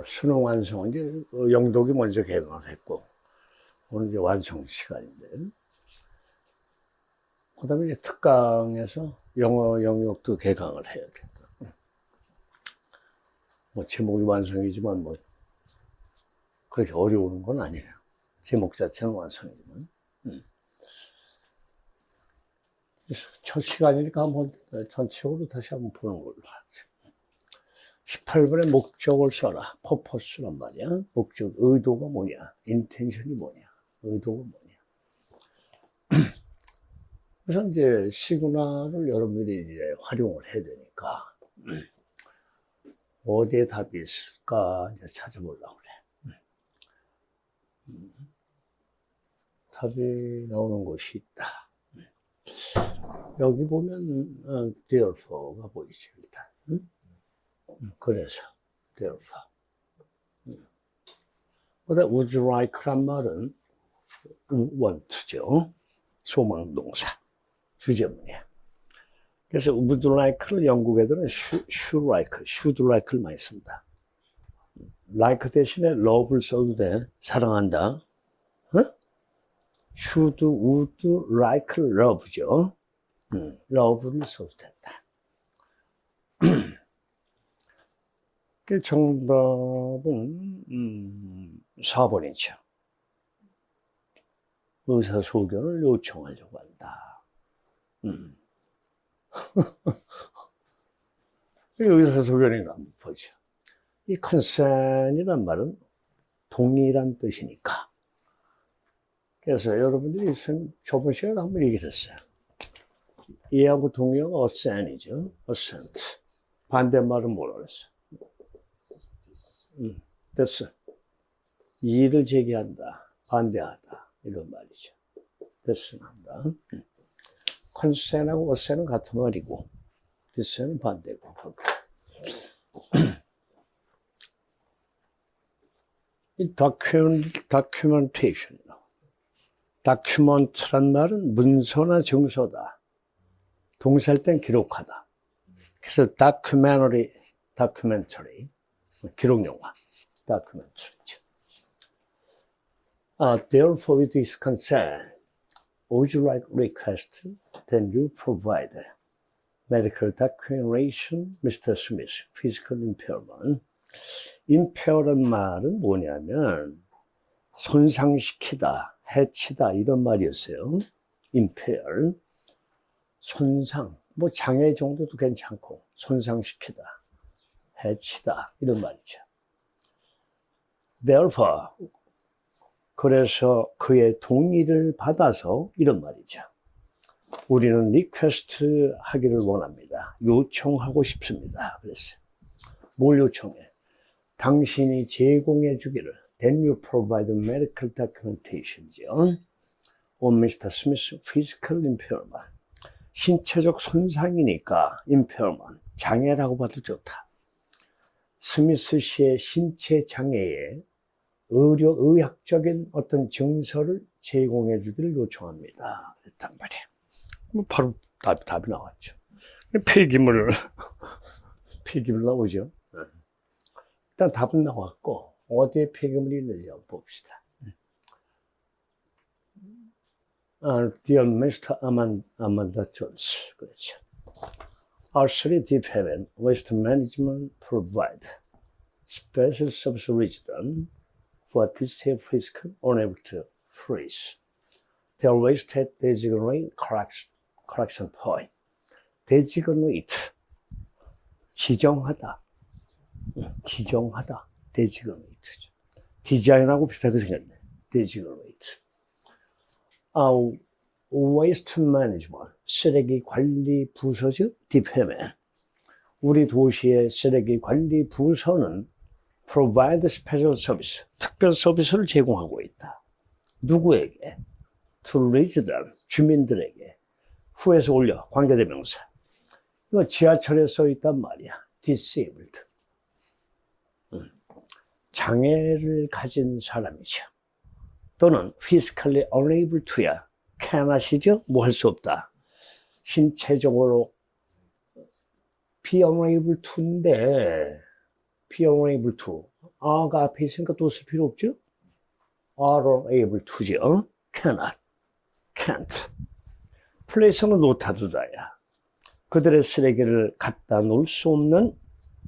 수능 완성, 이제 영독이 먼저 개강을 했고, 오늘 이제 완성 시간인데, 그 다음에 이제 특강에서 영어 영역도 개강을 해야 돼. 뭐, 제목이 완성이지만, 뭐, 그렇게 어려운 건 아니에요. 제목 자체는 완성이지만. 첫 시간이니까 한번 전체적으로 다시 한번 보는 걸로 하죠. 18번에 목적을 써라. 퍼포스란 말이야. 목적, 의도가 뭐냐. 인텐션이 뭐냐. 의도가 뭐냐. 그래서 이제 시그널을 여러분들이 이제 활용을 해야 되니까, 어디에 답이 있을까 이제 찾아보려고 그래. 답이 나오는 곳이 있다. 여기 보면, therefore가 보이죠, 일단. 그래서, therefore. 그다음 would you like란 말은 want죠. 소망동사. 주제문이야. 그래서 would you like를 영국 애들은 should like를 많이 쓴다. like 대신에 love를 써도 돼. 사랑한다. should, would, like, love죠. love를 써도 된다. 정답은 4번이죠. 의사소견을 요청하려고 한다. 의사소견인가 한번 보죠. 이 consent이란 말은 동의란 뜻이니까. 그래서 여러분들이 저번 시간에 한번 얘기를 했어요. 이해하고 동의하고 assent이죠. assent. 반대말은 뭐라 그랬어? 됐어. 이의를 제기한다. 반대하다. 이런 말이죠. 됐으면 한다. consent하고 assent은 같은 말이고, dissent은 반대고. 이 documentation. document란 말은 문서나 증서다. 동사일 땐 기록하다. 그래서 documentary, 기록 영화, documentary죠. Therefore, with this consent, would you like request that you provide medical documentation, Mr. Smith, physical impairment. impair란 말은 뭐냐면 손상시키다, 해치다 이런 말이었어요. impair, 손상, 뭐 장애 정도도 괜찮고 손상시키다, 해치다 이런 말이죠. Therefore, 그래서 그의 동의를 받아서 이런 말이죠. 우리는 리퀘스트 하기를 원합니다. 요청하고 싶습니다. 그랬어요. 뭘 요청해? 당신이 제공해 주기를 Then you provide medical documentation이죠. On Mr. Smith's physical impairment. 신체적 손상이니까 impairment, 장애라고 봐도 좋다. 스미스 씨의 신체 장애에 의학적인 어떤 증서를 제공해 주기를 요청합니다. 그랬단 말이에요. 바로 답이 나왔죠. 폐기물 나오죠. 일단 답은 나왔고, 어디에 폐기물이 있는지 한번 봅시다. Dear Mr. Amanda Jones. 그렇죠. Our three department, waste management provide special service resident for disabled physical unable to freeze. Their waste at designated collection point. designate, 지정하다. designate. 디자인하고 비슷하게 생겼네. designate. waste management, 쓰레기 관리 부서죠? department. 우리 도시의 쓰레기 관리 부서는 provide special service, 특별 서비스를 제공하고 있다. 누구에게? to resident, 주민들에게. 후에서 올려, 관계대명사. 이거 지하철에 써 있단 말이야. disabled. 장애를 가진 사람이죠. 또는 physically unable to야. cannot이죠? 뭐 할 수 없다. 신체적으로 be unable to인데, be unable to. are가 앞에 있으니까 또 쓸 필요 없죠? are unable to죠. cannot, can't. place는 놓다두다야. 그들의 쓰레기를 갖다 놓을 수 없는,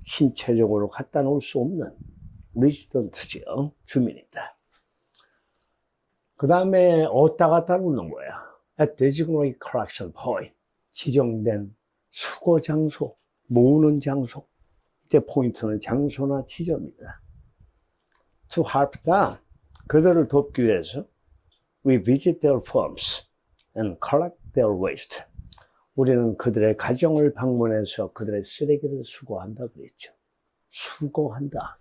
신체적으로 갖다 놓을 수 없는 resident죠. 주민이다. 그 다음에 어디다 갖다 놓는 거야? at designated collection point. 지정된 수거 장소, 모으는 장소. 이때 포인트는 장소나 지점이다. To help them, 그들을 돕기 위해서 we visit their farms and collect their waste. 우리는 그들의 가정을 방문해서 그들의 쓰레기를 수거한다 그랬죠. 수거한다.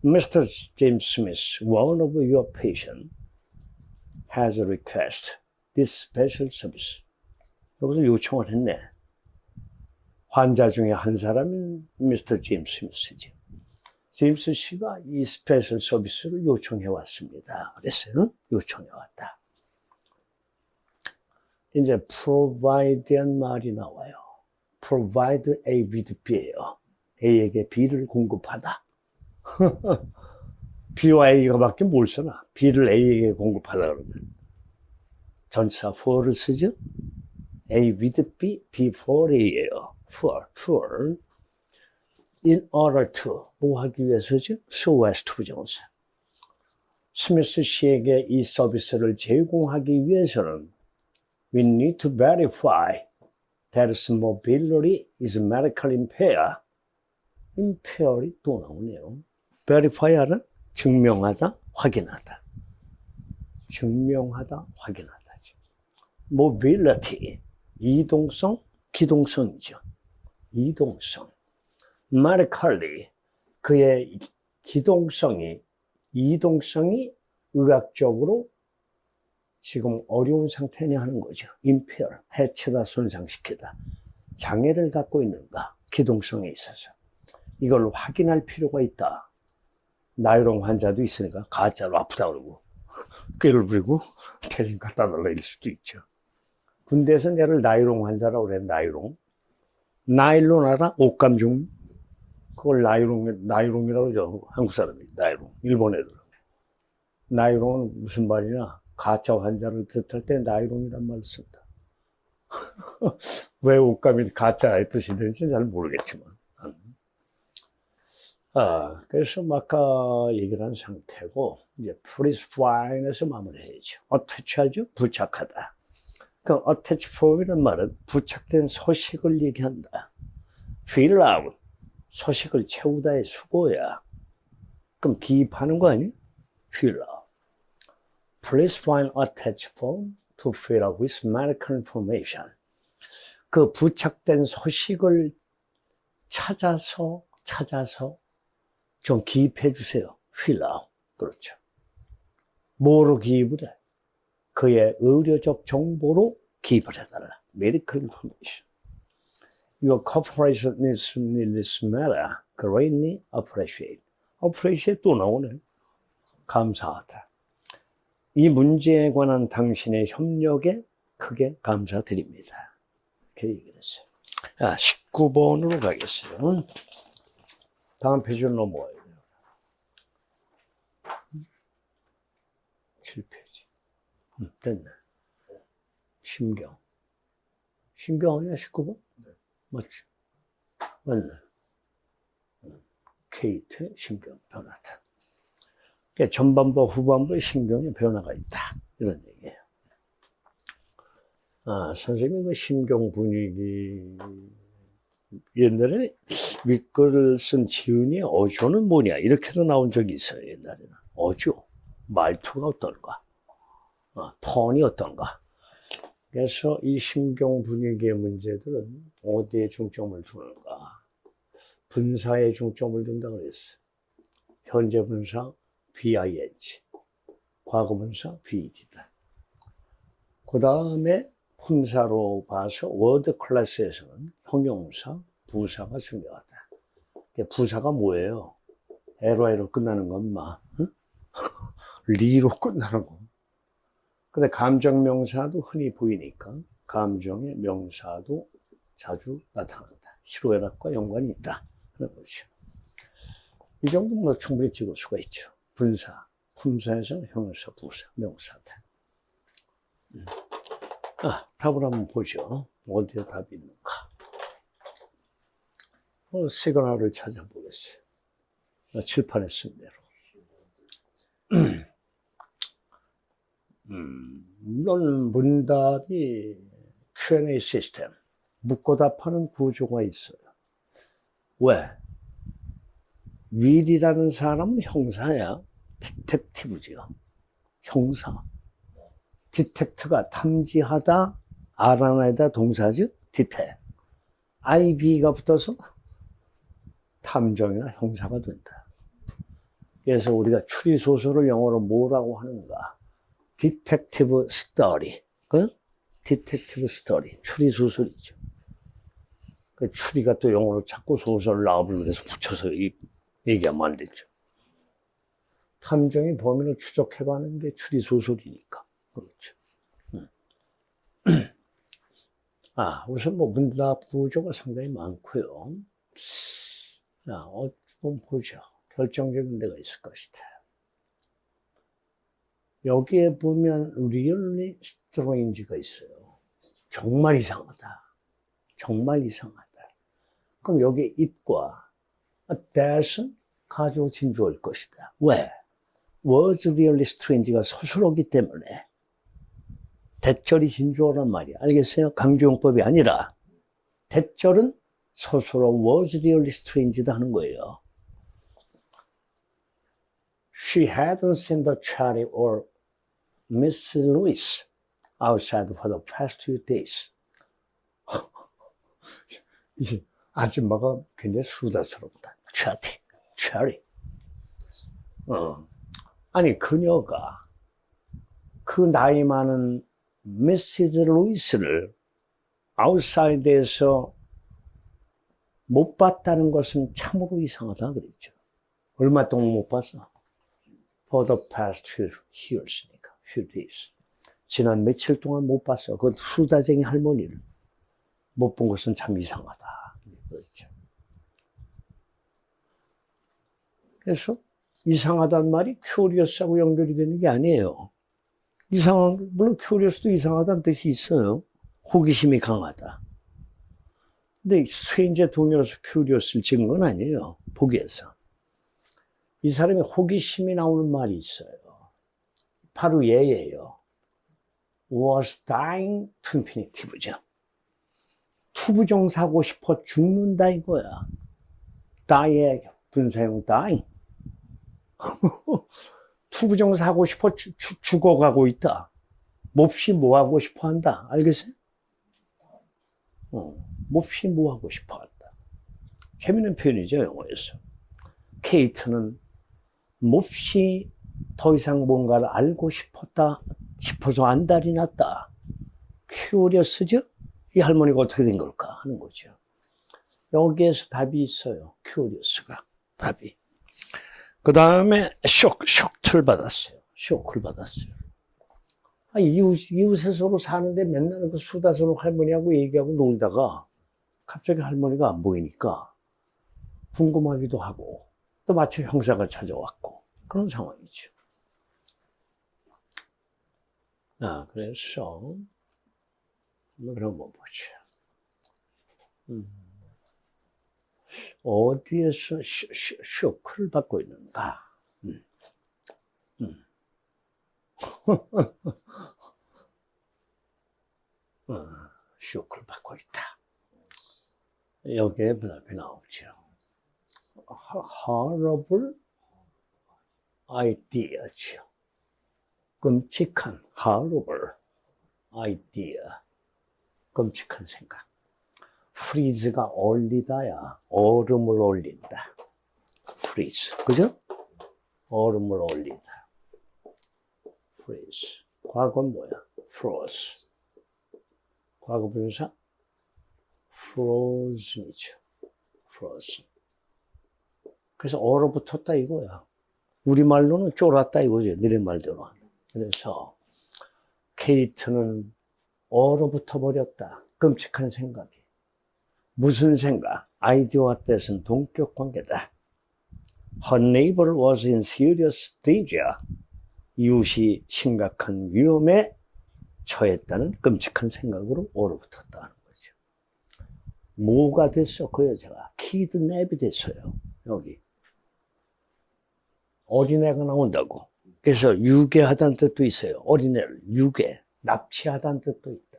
Mr. James Smith, one of your patients, has a request this special service. 여기서 요청을 했네. 환자 중에 한 사람은 미스터 제임스 스미스죠. 제임스 씨가 이 스페셜 서비스를 요청해 왔습니다. 그랬어요. 요청해 왔다. 이제 provide한 말이 나와요. provide A with B예요. A에게 B를 공급하다. B와 A가 밖에 뭘 쓰나? B를 A에게 공급하다 그러면 전치사 for를 쓰죠? A with B, B for A예요. for. In order to, 뭐 하기 위해서죠? So as to 정사. 스미스 씨에게 이 서비스를 제공하기 위해서는 we need to verify that his mobility is medically impaired. impaired이 또 나오네요. verify 알아? 증명하다, 확인하다. 증명하다, 확인하다. mobility, 이동성, 기동성이죠. 이동성. medically, 그의 기동성이, 이동성이 의학적으로 지금 어려운 상태냐 하는 거죠. impair, 해치다, 손상시키다. 장애를 갖고 있는가, 기동성에 있어서. 이걸 확인할 필요가 있다. 나이롱 환자도 있으니까 가짜로 아프다 그러고 꾀를 부리고 대신 갖다 달라 이럴 수도 있죠. 군대에서 얘를 나이롱 환자라고 그래. 나이롱. 나일론 알아? 옷감중. 그걸 나이롱이라고 그러죠. 한국 사람이. 나이롱. 일본 애들. 나이롱은 무슨 말이냐? 가짜 환자를 뜻할 때 나이롱이란 말을 쓴다. 왜 옷감이 가짜의 뜻이 되는지 잘 모르겠지만. 그래서 아까 얘기를 한 상태고, 이제 please fine에서 마무리해야죠. 어태치하죠? 부착하다. 그 attach form이라는 말은 부착된 서식을 얘기한다. fill out, 서식을 채우다의 수고야. 그럼 기입하는 거 아니야? fill out. Please find attached form to fill out with medical information. 그 부착된 서식을 찾아서 좀 기입해 주세요. fill out. 그렇죠. 뭐로 기입을 해? 그의 의료적 정보로 기입을 해달라. medical information. Your cooperation in this matter greatly appreciate. appreciate 또 나오네. 감사하다. 이 문제에 관한 당신의 협력에 크게 감사드립니다. 이렇게 얘기를 했어요. 19번으로 가겠어요. 다음 페이지로 넘어와요. 7페이지. 됐네. 심경. 심경 아니야, 19번? 네. 맞지? 맞네. 케이트 심경 변화다. 그러니까 전반부와 후반부의 심경에 변화가 있다. 이런 얘기예요. 선생님이 그 심경 분위기, 옛날에 윗글을 쓴 지은이 어조는 뭐냐, 이렇게도 나온 적이 있어요, 옛날에는. 어조. 말투가 어떤가? 톤이 어떤가? 그래서 이 심경 분위기의 문제들은 어디에 중점을 두는가? 분사에 중점을 둔다고 그랬어. 현재 분사 VING, 과거 분사 VED다. 그 다음에 품사로 봐서 워드 클래스에서는 형용사, 부사가 중요하다. 부사가 뭐예요? LY로 끝나는 건 응? 리로 끝나는 거. 근데 감정명사도 흔히 보이니까 감정의 명사도 자주 나타난다. 희로애락과 연관이 있다. 그런 거죠. 이 정도면 충분히 찍을 수가 있죠. 분사. 분사에서는 형용사, 부사, 명사다. 답을 한번 보죠. 어디에 답이 있는가. 시그널을 찾아보겠어요. 칠판에 쓴 대로. 물론 문답이 Q&A 시스템, 묻고 답하는 구조가 있어요. 왜? read이라는 사람은 형사야. 디텍티브지요. 형사. 디텍트가 탐지하다, 알아내다 동사죠. 디텍. IB가 붙어서 탐정이나 형사가 된다. 그래서 우리가 추리소설을 영어로 뭐라고 하는가? 디텍티브 스토리. 그 디텍티브 스토리. 추리소설이죠. 그 추리가 또 영어로 자꾸 소설 나오면 그래서 붙여서 얘기하면 안 되죠. 탐정이 범인을 추적해가는 게 추리소설이니까. 그렇죠. 우선 문답 구조가 상당히 많고요. 자, 한번 보죠. 결정적인 데가 있을 것이다. 여기에 보면 really strange가 있어요. 정말 이상하다. 정말 이상하다. 그럼 여기 it과 that은 가지고 진주일 것이다. 왜? was really strange가 서술어기 때문에 대절이 진주어란 말이야. 알겠어요? 강조용법이 아니라 대절은 서술어 was really strange다 하는 거예요. She hadn't seen the Charlie or Miss Louise outside for the past 2 days. 이 아줌마가 굉장히 수다스럽다. Charlie. 아니, 그녀가 그 나이 많은 미시즈 루이스를 아웃사이드에서 못 봤다는 것은 참으로 이상하다 그랬죠. 얼마 동안 못 봤어? For the past few years니까, few days. 지난 며칠 동안 못 봤어. 그 수다쟁이 할머니를 못 본 것은 참 이상하다. 그렇죠. 그래서 이상하다는 말이 큐리어스하고 연결이 되는 게 아니에요. 물론 큐리어스도 이상하다는 뜻이 있어요. 호기심이 강하다. 근데 스트레인지의 동요로서 큐리어스를 찍은 건 아니에요. 보기에서. 이 사람이 호기심이 나오는 말이 있어요. 바로 얘예요. was dying to infinitive죠. 투부정사하고 싶어 죽는다 이거야. die의 분사형 dying. 투부정사 하고 싶어 죽어가고 있다. 몹시 뭐 하고 싶어 한다. 알겠어요? 몹시 뭐 하고 싶어 한다. 재밌는 표현이죠, 영어에서. 케이트는 몹시 더 이상 뭔가를 알고 싶어서 안달이 났다. 큐리어스죠? 이 할머니가 어떻게 된 걸까 하는 거죠. 여기에서 답이 있어요. 큐리어스가. 답이. 그 다음에 쇼크를 받았어요. 이웃에 서로 사는데 맨날 그 수다스러운 할머니하고 얘기하고 놀다가 갑자기 할머니가 안 보이니까 궁금하기도 하고 또 마침 형사가 찾아왔고 그런 상황이죠. 그래서 그럼 뭐 보죠. 어디에서 쇼크를 받고 있는가? 쇼크를 받고 있다. 여기에 답이 나오죠. horrible idea죠. 끔찍한 horrible idea. 끔찍한 생각. freeze가 얼리다야. 얼음을 얼린다. freeze. 그죠? 얼음을 얼리다. freeze. 과거는 뭐야? froze. 과거 분사? frozen이죠. frozen. 그래서 얼어붙었다 이거야. 우리말로는 쫄았다 이거죠. 너네 말대로. 그래서 케이트는 얼어붙어 버렸다. 끔찍한 생각이. 무슨 생각? 아이디어와 뜻은 동격 관계다. Her neighbor was in serious danger. 이웃이 심각한 위험에 처했다는 끔찍한 생각으로 얼어붙었다는 거죠. 뭐가 됐어? 그 여자가 키드냅이 됐어요. 여기 어린애가 나온다고. 그래서 유괴하다는 뜻도 있어요. 어린애를 유괴, 납치하다는 뜻도 있다.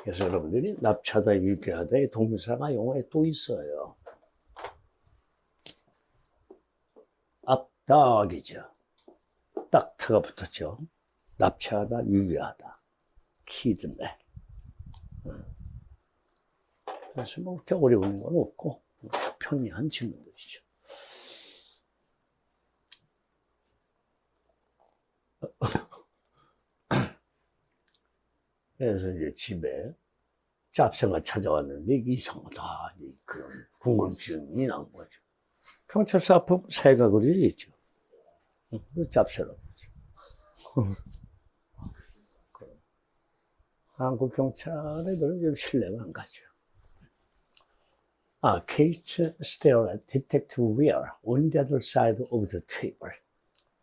그래서 여러분들이 납치하다, 유괴하다의 동사가 영어에 또 있어요. 앞닥이죠. 딱트가 붙었죠. 납치하다, 유괴하다. 키드네. 그래서 뭐 그렇게 어려운 건 없고 편리한 질문들이죠. 그래서 이제 집에 짭새가 찾아왔는데 이게 이상하다. 그런 궁금증이 난 거죠. 경찰서 앞에 새가 그려져 있죠. 짭새라고 그러죠. 한국 경찰애들은 좀 신뢰가 안 가죠. Kate stared at Detective Weir on the other side of the table.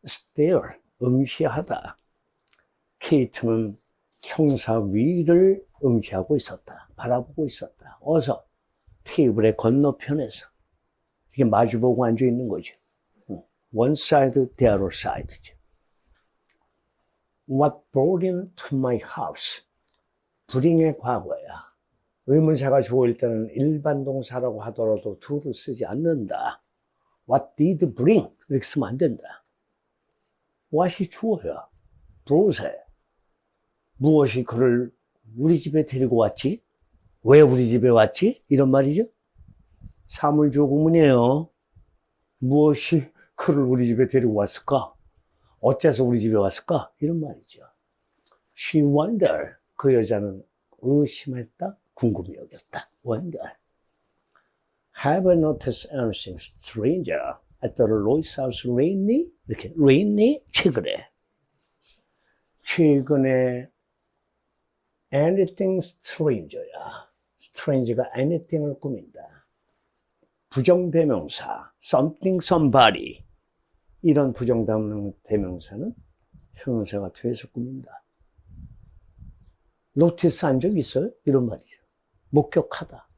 stare, 응시하다. 케이트는 형사 위를 응시하고 있었다. 바라보고 있었다. 어서 테이블의 건너편에서 이게 마주보고 앉아 있는 거죠. One side, the other side죠. What brought him to my house? 불행의 과거야. 의문사가 주어일 때는 일반 동사라고 하더라도 do를 쓰지 않는다. What did bring? 이렇게 쓰면 안 된다. what이 주어야. brought에. 무엇이 그를 우리 집에 데리고 왔지? 왜 우리 집에 왔지? 이런 말이죠. 사물주어 구문이에요. 무엇이 그를 우리 집에 데리고 왔을까? 어째서 우리 집에 왔을까? 이런 말이죠. She wondered. 그 여자는 의심했다, 궁금히 여겼다. Wonder. Have I noticed anything stranger at the Lois house lately? 이렇게 lately? 최근에. 최근에 anything stranger야. strange가 anything을 꾸민다. 부정대명사, something, somebody. 이런 부정대명사는 형용사가 뒤에서 꾸민다. 노티스 한 적 있어요? 이런 말이죠. 목격하다.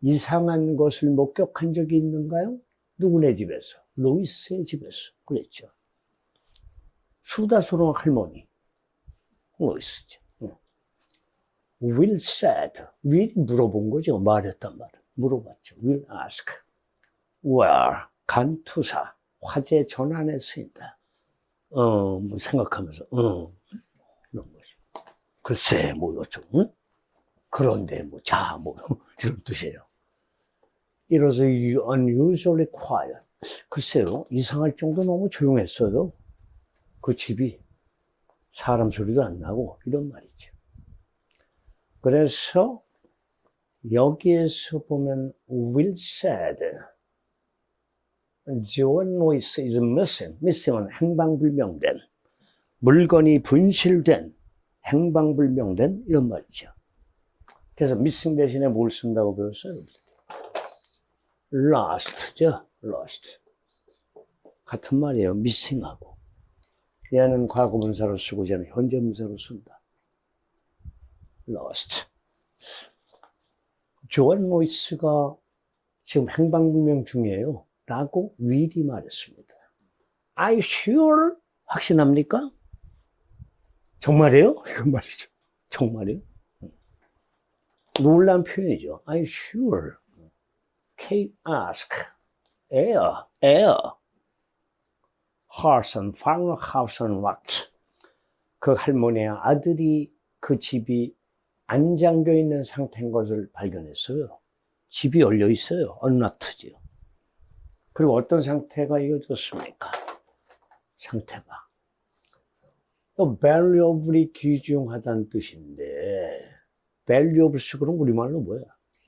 이상한 것을 목격한 적이 있는가요? 누구네 집에서? 로이스의 집에서. 그랬죠. 수다스러운 할머니. 로이스죠. Will said. Will 물어본 거죠. 말했단 말은. 물어봤죠. Will ask. Where? 간투사. 화제 전환에 쓰인다. 뭐 생각하면서, 이런 거죠. 글쎄, 뭐, 어쩌고, 그런데, 뭐, 자, 뭐, 이런 뜻이에요. It was unusually quiet. 글쎄요, 이상할 정도 너무 조용했어요. 그 집이. 사람 소리도 안 나고, 이런 말이죠. 그래서, 여기에서 보면, Will said, John Lewis is missing. missing은 행방불명된, 물건이 분실된, 행방불명된 이런 말이죠. 그래서 missing 대신에 뭘 쓴다고 배웠어요? lost죠. lost. 같은 말이에요. missing하고. 얘는 과거분사로 쓰고 얘는 현재분사로 쓴다. lost. 조한 로이스가 지금 행방불명 중이에요. 라고 윌이 말했습니다. Are you sure? 확신합니까? 정말이에요? 이런 말이죠. 정말이에요? 놀란 표현이죠. Are you sure? Kate asked. Air. Harson, farmer Harson what? 그 할머니의 아들이 그 집이 안 잠겨 있는 상태인 것을 발견했어요. 집이 열려 있어요. 언락트죠. 그리고 어떤 상태가 이어졌습니까? 상태가. 또 valuably 귀중하다는 뜻인데 valuable 그럼 우리말로 뭐야?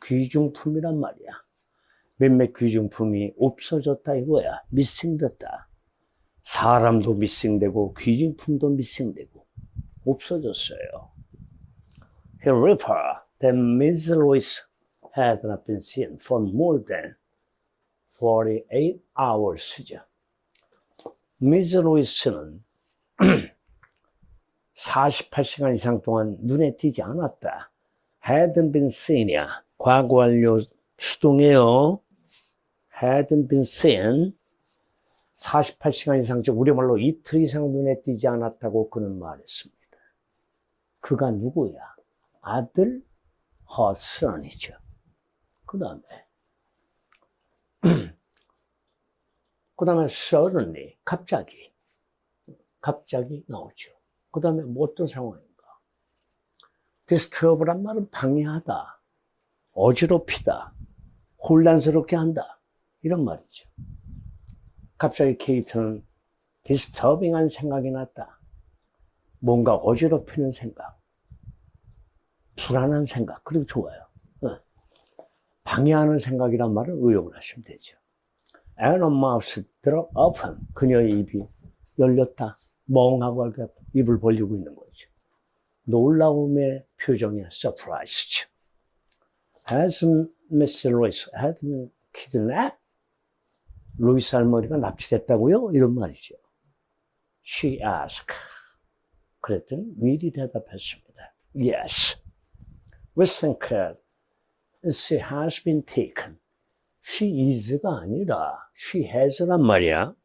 귀중품이란 말이야. 몇몇 귀중품이 없어졌다 이거야. missing됐다. 사람도 missing되고 귀중품도 missing되고 없어졌어요. he reported that Ms. Lewis had not been seen for more than 48 hours죠. Ms. Lewis는 48시간 이상 동안 눈에 띄지 않았다. hadn't been seen이야. 과거 완료 수동이에요. hadn't been seen. 48시간 이상, 즉 우리말로 이틀 이상 눈에 띄지 않았다고 그는 말했습니다. 그가 누구야? 아들 her son이죠. 그 다음에 suddenly, 갑자기 나오죠. 그 다음에 뭐 어떤 상황인가? disturb란 말은 방해하다, 어지럽히다, 혼란스럽게 한다, 이런 말이죠. 갑자기 케이트는 디스터빙한 생각이 났다. 뭔가 어지럽히는 생각, 불안한 생각, 그리고 좋아요. 방해하는 생각이란 말을 의용을 하시면 되죠. And her mouth 들어 open, 그녀의 입이 열렸다. 멍하고 입을 벌리고 있는 거죠. 놀라움의 표정이 surprise죠. Has Miss Lewis had been kidnapped? 루이스 할머니가 납치됐다고요? 이런 말이죠. She asked. 그랬더니 미리 대답했습니다. Yes. We think she has been taken. She is가 아니라 she has란 말이야.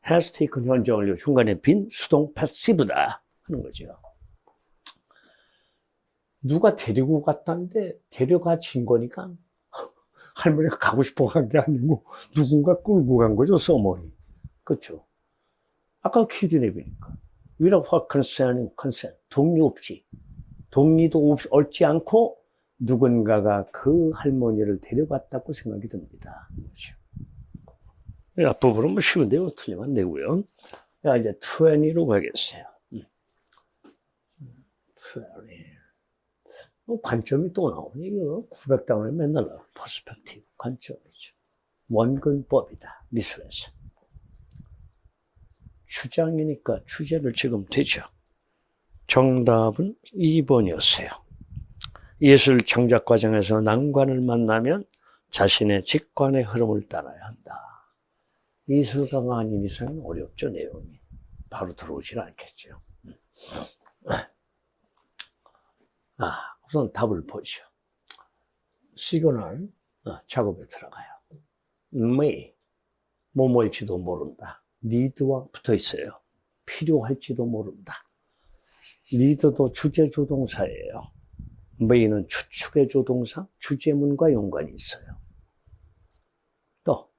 has taken 현재 완료 중간에 빈 수동 passive다 하는 거죠. 누가 데리고 갔다는데 데려가진 거니까 할머니가 가고 싶어 간 게 아니고 누군가 끌고 간 거죠, 서머니. 그렇죠? 아까 키드냅이니까. without her consent, 동의 없이, 동의도 얻지 않고 누군가가 그 할머니를 데려갔다고 생각이 듭니다. 그렇죠? 앞부분은 뭐 쉬운데요. 틀리면 안 되고요. 자, 이제 20로 가겠어요. 20. 관점이 또 나오네. 이거 900단원에 맨날 나와요. 퍼스펙티브, 관점이죠. 원근법이다. 미술에서. 주장이니까 주제를 찍으면 되죠. 정답은 2번이었어요. 예술 창작 과정에서 난관을 만나면 자신의 직관의 흐름을 따라야 한다. 예술가가 아닌 이상은 어렵죠, 내용이. 바로 들어오질 않겠죠. 우선 답을 보죠. 시그널 작업에 들어가요. may, 뭐뭐일지도 모른다. need와 붙어 있어요. 필요할지도 모른다. need도 주제조동사예요. may는 추측의 조동사, 주제문과 연관이 있어요. 또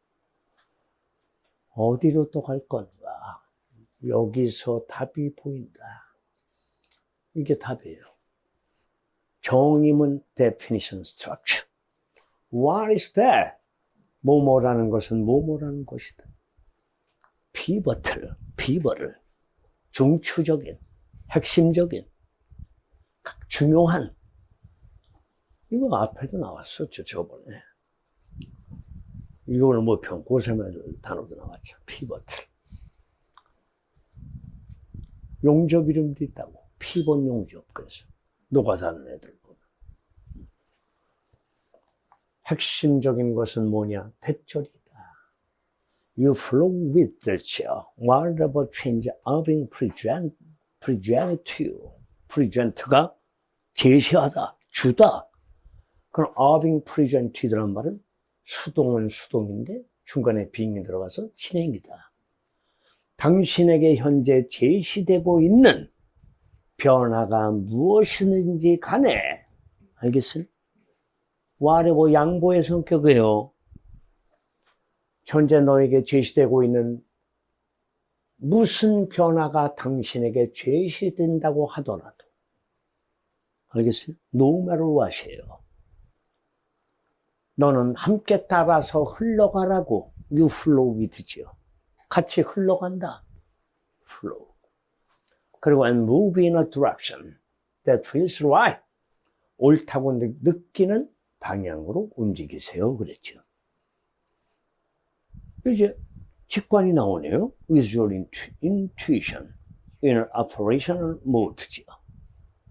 어디로 또 갈 건가? 여기서 답이 보인다. 이게 답이에요. 정의문 definition structure. What is that? 뭐뭐라는 것은 뭐뭐라는 것이다. 피벗을 중추적인, 핵심적인, 중요한, 이거 앞에도 나왔었죠, 저번에. 이거는 뭐 평고생활 단어도 나왔죠. 피벗을. 용접 이름도 있다고. 피벗 용접. 그래서 녹아다는 애들 보면. 핵심적인 것은 뭐냐? 대절이다. You flow with the chair. Whatever change of being present to you. present가 제시하다, 주다. 그럼 of being present to you라는 말은 수동은 수동인데 중간에 being이 들어가서 진행이다. 당신에게 현재 제시되고 있는 변화가 무엇이든지 간에, 알겠어요? whatever 양보의 성격이에요. 현재 너에게 제시되고 있는 무슨 변화가 당신에게 제시된다고 하더라도, 알겠어요? No matter what이에요. 너는 함께 따라서 흘러가라고. You flow with죠. 같이 흘러간다. flow. 그리고 and move in a direction that feels right. 옳다고 느끼는 방향으로 움직이세요. 그랬죠. 이제 직관이 나오네요. With your intuition in an operational mode죠.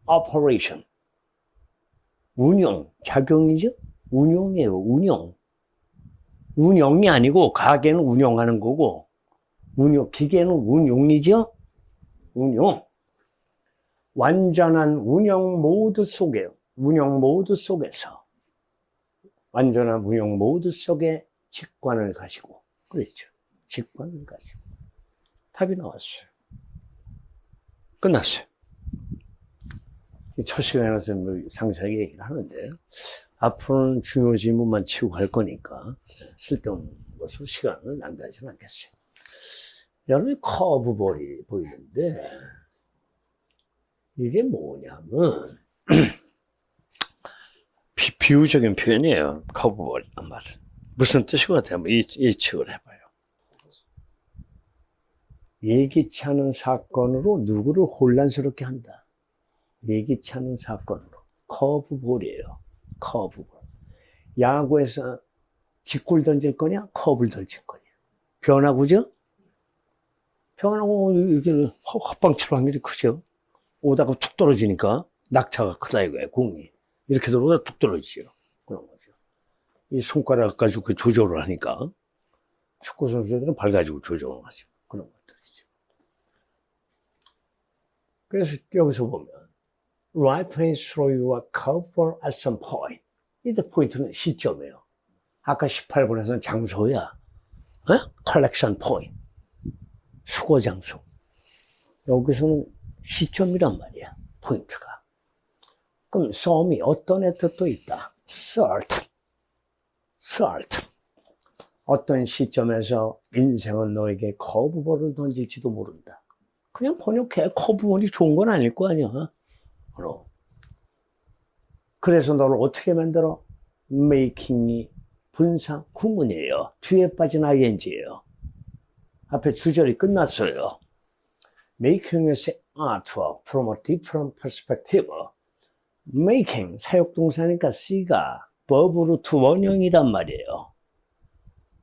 Operation. 운용, 작용이죠? 운용이에요, 운용. 운영이 아니고, 가게는 운영하는 거고, 기계는 운용이죠? 운용. 완전한 운영 모드 속에서, 완전한 운영 모드 속에 직관을 가지고, 그렇죠. 직관을 가지고. 답이 나왔어요. 끝났어요. 첫 시간에서 뭐 상세하게 얘기를 하는데, 앞으로는 중요 질문만 치고 갈 거니까, 쓸데없는 것으로 시간을 낭비하지는 않겠어요. 여러분이 커브볼이 보이는데, 이게 뭐냐면, 비유적인 표현이에요. 커브볼이란 말은. 무슨 뜻인 것 같아요? 예측을 해봐요. 예기치 않은 사건으로 누구를 혼란스럽게 한다. 예기치 않은 사건으로. 커브볼이에요. 커브볼. 야구에서 직구를 던질 거냐? 커브를 던질 거냐? 변화구죠? 변화구, 이게 헛방칠 확률이 크죠? 오다가 툭 떨어지니까 낙차가 크다 이거예요, 공이. 이렇게 들어오다 툭 떨어지죠. 그런 거죠. 이 손가락 가지고 조절을 하니까 축구 선수들은 발 가지고 조절을 하죠. 그런 것들이죠. 그래서 여기서 보면 right place through your curveball at some point. 이 포인트는 시점이에요. 아까 18번에서는 장소야. collection point. 수거 장소. 여기서는 시점이란 말이야. 포인트가. 그럼 some이 어떤 애 뜻도 있다. certain. 어떤 시점에서 인생은 너에게 커브볼을 던질지도 모른다. 그냥 번역해. 커브볼이 좋은 건 아닐 거 아니야. 그럼. 그래서 너를 어떻게 만들어? making이 분사 구문이에요. 뒤에 빠진 ing예요. 앞에 주절이 끝났어요. making is artwork from a different perspective. making, 사역동사니까 C가 버브로 to 원형이란 말이에요.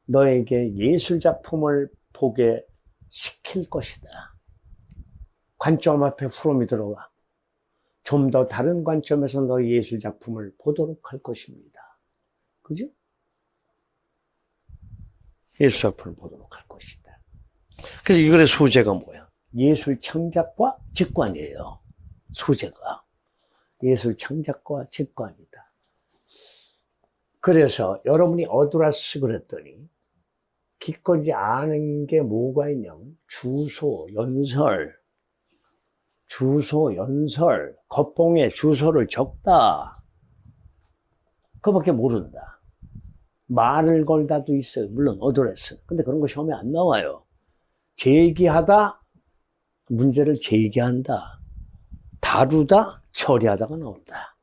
너에게 예술작품을 보게 시킬 것이다. 관점 앞에 from이 들어가. 좀 더 다른 관점에서 너의 예술작품을 보도록 할 것입니다. 그죠? 예술작품을 보도록 할 것이다. 그래서 이 글의 소재가 뭐야? 예술 창작과 직관이에요. 소재가. 예술 창작과 직관이다. 그래서 여러분이 어드레스 그랬더니 기꺼이 아는 게 뭐가 있냐면 주소, 연설, 겉봉에 주소를 적다. 그거밖에 모른다. 말을 걸다도 있어요. 물론 어드레스. 근데 그런 거 시험에 안 나와요. 제기하다, 문제를 제기한다. 다루다, 처리하다가 나온다.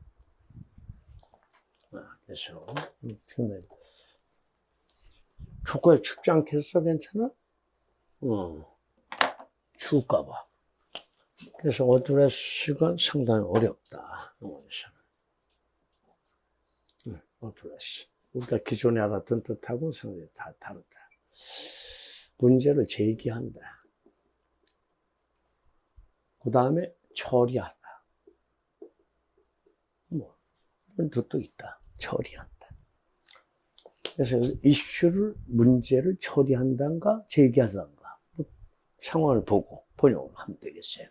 그래서 축구에 춥지 않겠어? 괜찮아? 추울까봐. 그래서 어드레스가 상당히 어렵다. 어드레스. 우리가 기존에 알았던 뜻하고 상당히 다 다르다. 문제를 제기한다. 그 다음에 처리하다. 이런 뜻도 있다. 처리한다. 그래서 문제를 처리한다든가 제기하다든가 상황을 보고 번역을 하면 되겠어요.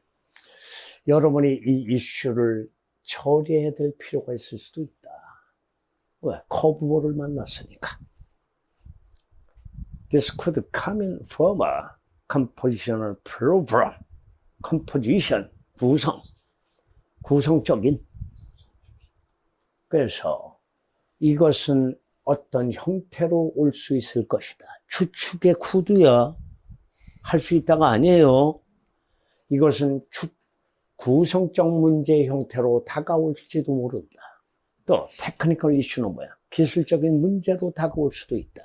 여러분이 이 이슈를 처리해야 될 필요가 있을 수도 있다. 왜? 커브볼을 만났으니까. This could come in from a compositional problem. composition, 구성적인. 그래서 이것은 어떤 형태로 올 수 있을 것이다. 추측의 쿠드야. 할 수 있다가 아니에요. 이것은 구성적 문제의 형태로 다가올지도 모른다. 또 테크니컬 이슈는 뭐야? 기술적인 문제로 다가올 수도 있다.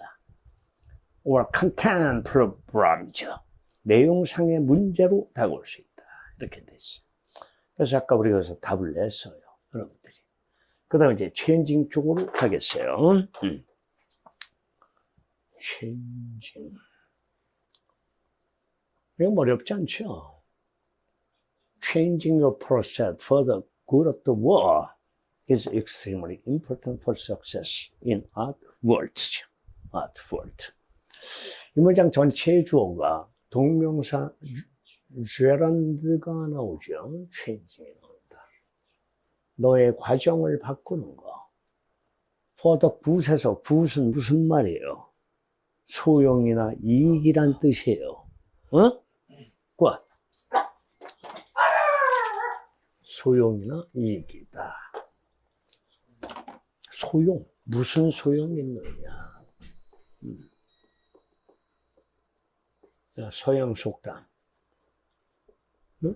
or content problem이죠. 내용상의 문제로 다가올 수 있다. 이렇게 돼 있어요. 그래서 아까 우리가 여기서 답을 냈어요. 여러분들이. 그 다음에 이제 changing 쪽으로 가겠어요. changing. 이거 어렵지 않죠? changing your process for the good of the world. is extremely important for success in art worlds. art world. 이 문장 전체의 주어가 동명사 gerund가 나오죠. changing이 나온다. 너의 과정을 바꾸는 거. for the good에서 good은 무슨 말이에요? 소용이나 이익이란 뜻이에요. 어? good. 소용이나 이익이다. 소용. 무슨 소용이 있느냐. 서양 속담. 응?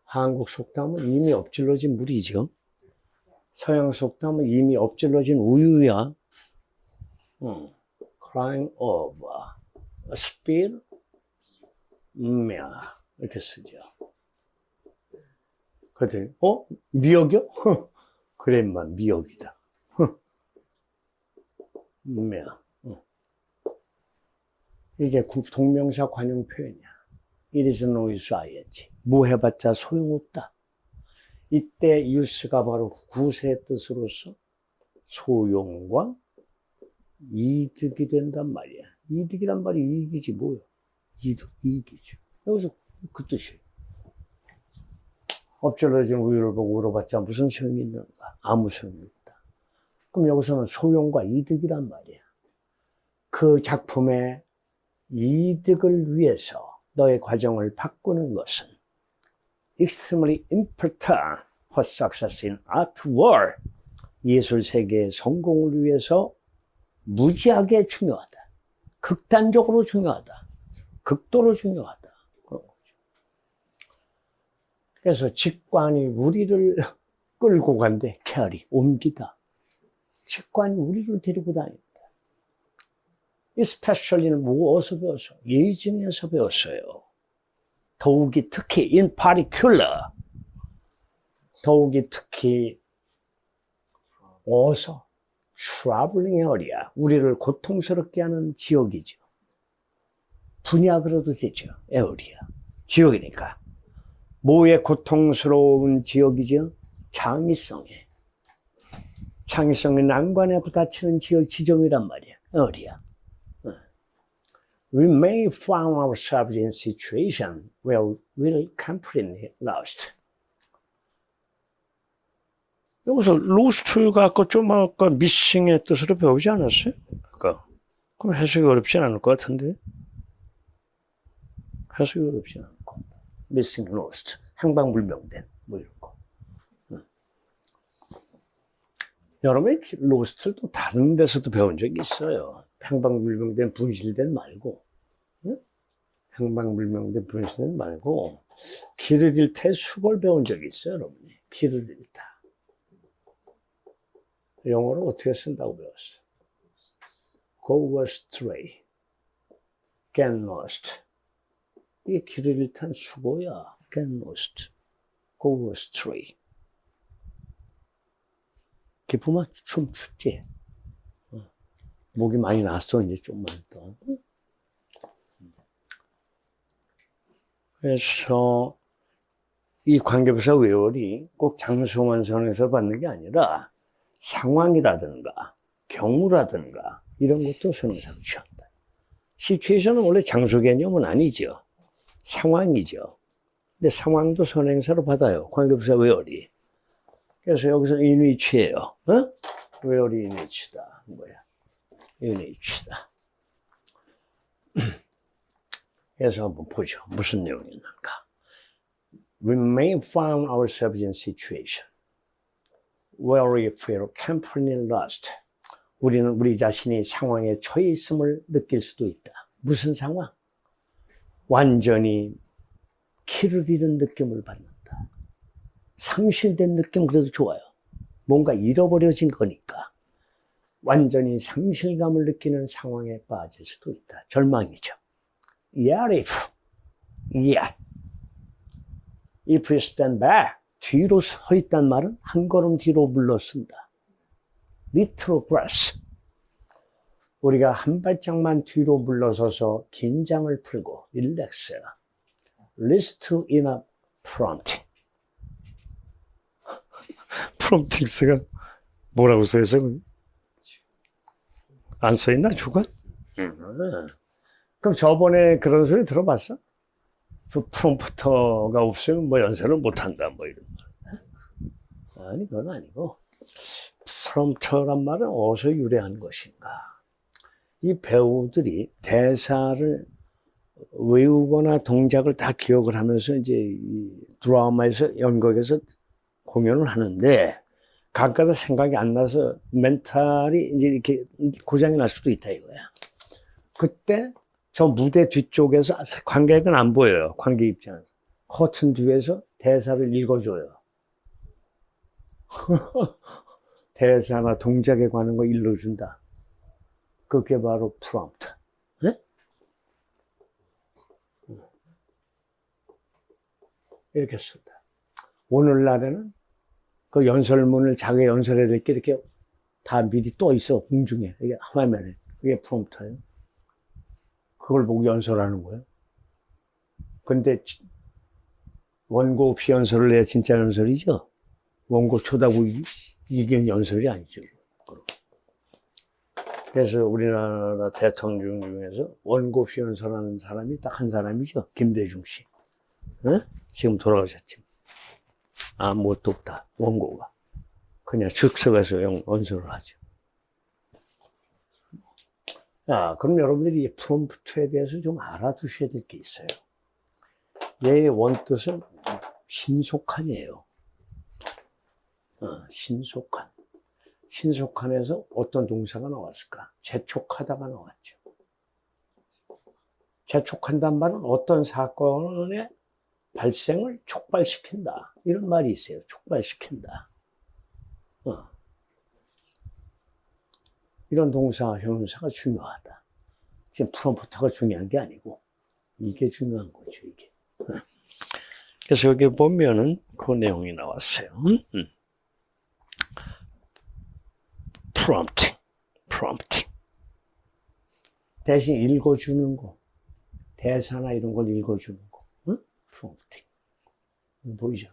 한국 속담은 이미 엎질러진 물이죠. 서양 속담은 이미 엎질러진 우유야. Crying over a spill milk. 이렇게 쓰죠. 그랬더니, 미역이요? 그래, 인마, 미역이다. milk. 이게 동명사 관용 표현이야. It is no use ing. 뭐 해봤자 소용없다. 이때 use가 바로 구세의 뜻으로서 소용과 이득이 된단 말이야. 이득이란 말이 이익이지 뭐야. 이익이죠. 여기서 그 뜻이에요. 엎질러진 우유를 보고 울어봤자 무슨 소용이 있는가? 아무 소용이 없다. 그럼 여기서는 소용과 이득이란 말이야. 그 작품의 이득을 위해서 너의 과정을 바꾸는 것은 extremely important for success in art world. 예술 세계의 성공을 위해서 무지하게 중요하다. 극단적으로 중요하다. 극도로 중요하다. 그래서 직관이 우리를 끌고 간대. carry, 옮기다. 직관이 우리를 데리고 다닌다. especially는 어디서 배웠어? 예진에서 배웠어요. 더욱이 특히 in particular. 더욱이 특히 어디서? traveling area. 우리를 고통스럽게 하는 지역이죠. 분야 그래도 되죠. area. 지역이니까. 뭐에 고통스러운 지역이죠? 창의성에. 창의성의 난관에 부딪히는 지점이란 말이야. area. We may find ourselves in a situation where we're completely lost. 여기서 lost가 아까 missing의 뜻으로 배우지 않았어요? 그럼 해석이 어렵진 않을 것 같은데? 해석이 어렵진 않을 것 같다. missing, lost, 행방불명된, 뭐 이런 거. 여러분이 lost를 또 다른 데서도 배운 적이 있어요. 행방불명된, 분실된 말고. 행방불명된 분실된 말고 길을 잃다 수걸 배운 적이 있어요, 여러분이. 길을 잃다. 영어로 어떻게 쓴다고 배웠어요? Go astray, get lost. 이게 길을 잃다는 수고야. Get lost, go astray. 기쁘면 좀 춥지? 목이 많이 났어, 이제 좀만 더. 그래서 이 관계부사 외월이 꼭 장소만 선에서 받는 게 아니라 상황이라든가 경우라든가 이런 것도 선행사로 취한다. 시츄에이션은 원래 장소 개념은 아니죠. 상황이죠. 근데 상황도 선행사로 받아요. 관계부사 외월이. 그래서 여기서 인위치예요. 외월이 인위치다. 뭐야? 인위치다. 그래서 한번 보죠. 무슨 내용이 있는가. We may find ourselves in a situation where we feel completely lost. 우리는 우리 자신이 상황에 처해 있음을 느낄 수도 있다. 무슨 상황? 완전히 키를 잃은 느낌을 받는다. 상실된 느낌 그래도 좋아요. 뭔가 잃어버려진 거니까. 완전히 상실감을 느끼는 상황에 빠질 수도 있다. 절망이죠. Yet if you stand back, 뒤로 서 있단 말은 한 걸음 뒤로 물러선다. retrogress. 우리가 한 발짝만 뒤로 물러서서 긴장을 풀고 relax해라. List in a front. 프롬프팅스가 뭐라고 써있어? 안 써있나, 주가? 그럼 저번에 그런 소리 들어봤어? 그 프롬프터가 없으면 뭐 연설을 못한다, 뭐 이런 말. 아니, 그건 아니고. 프롬프터란 말은 어디서 유래한 것인가? 이 배우들이 대사를 외우거나 동작을 다 기억을 하면서 이제 이 드라마에서 연극에서 공연을 하는데 가끔가다 생각이 안 나서 멘탈이 이제 이렇게 고장이 날 수도 있다 이거야. 그때 저 무대 뒤쪽에서 관객은 안 보여요. 관객 입장에서. 커튼 뒤에서 대사를 읽어줘요. 대사나 동작에 관한 거 일러준다. 그게 바로 프롬프트. 네? 이렇게 쓴다. 오늘날에는 그 연설문을 자기 연설해야 될 게 이렇게 다 미리 떠 있어. 공중에. 이게 화면에. 그게 프롬프트예요. 그걸 보고 연설하는 거예요. 근데 원고 없이 연설을 해야 진짜 연설이죠. 원고 쳐다보고 이게 연설이 아니죠. 그래서 우리나라 대통령 중에서 원고 없이 연설하는 사람이 딱 한 사람이죠. 김대중 씨. 네? 지금 돌아가셨지. 아무것도 없다. 원고가. 그냥 즉석에서 연설을 하죠. 자, 그럼 여러분들이 이 프롬프트에 대해서 좀 알아두셔야 될 게 있어요. 얘의 원뜻은 신속한이에요. 신속한. 신속한에서 어떤 동사가 나왔을까? 재촉하다가 나왔죠. 재촉한다는 말은 어떤 사건의 발생을 촉발시킨다. 이런 말이 있어요. 촉발시킨다. 이런 동사, 형용사가 중요하다. 지금 프롬프터가 중요한 게 아니고 이게 중요한 거죠. 이게. 그래서 여기 보면은 그 내용이 나왔어요. 프롬프팅. 대신 읽어주는 거. 대사나 이런 걸 읽어주는 거. 프롬프팅. 보이죠?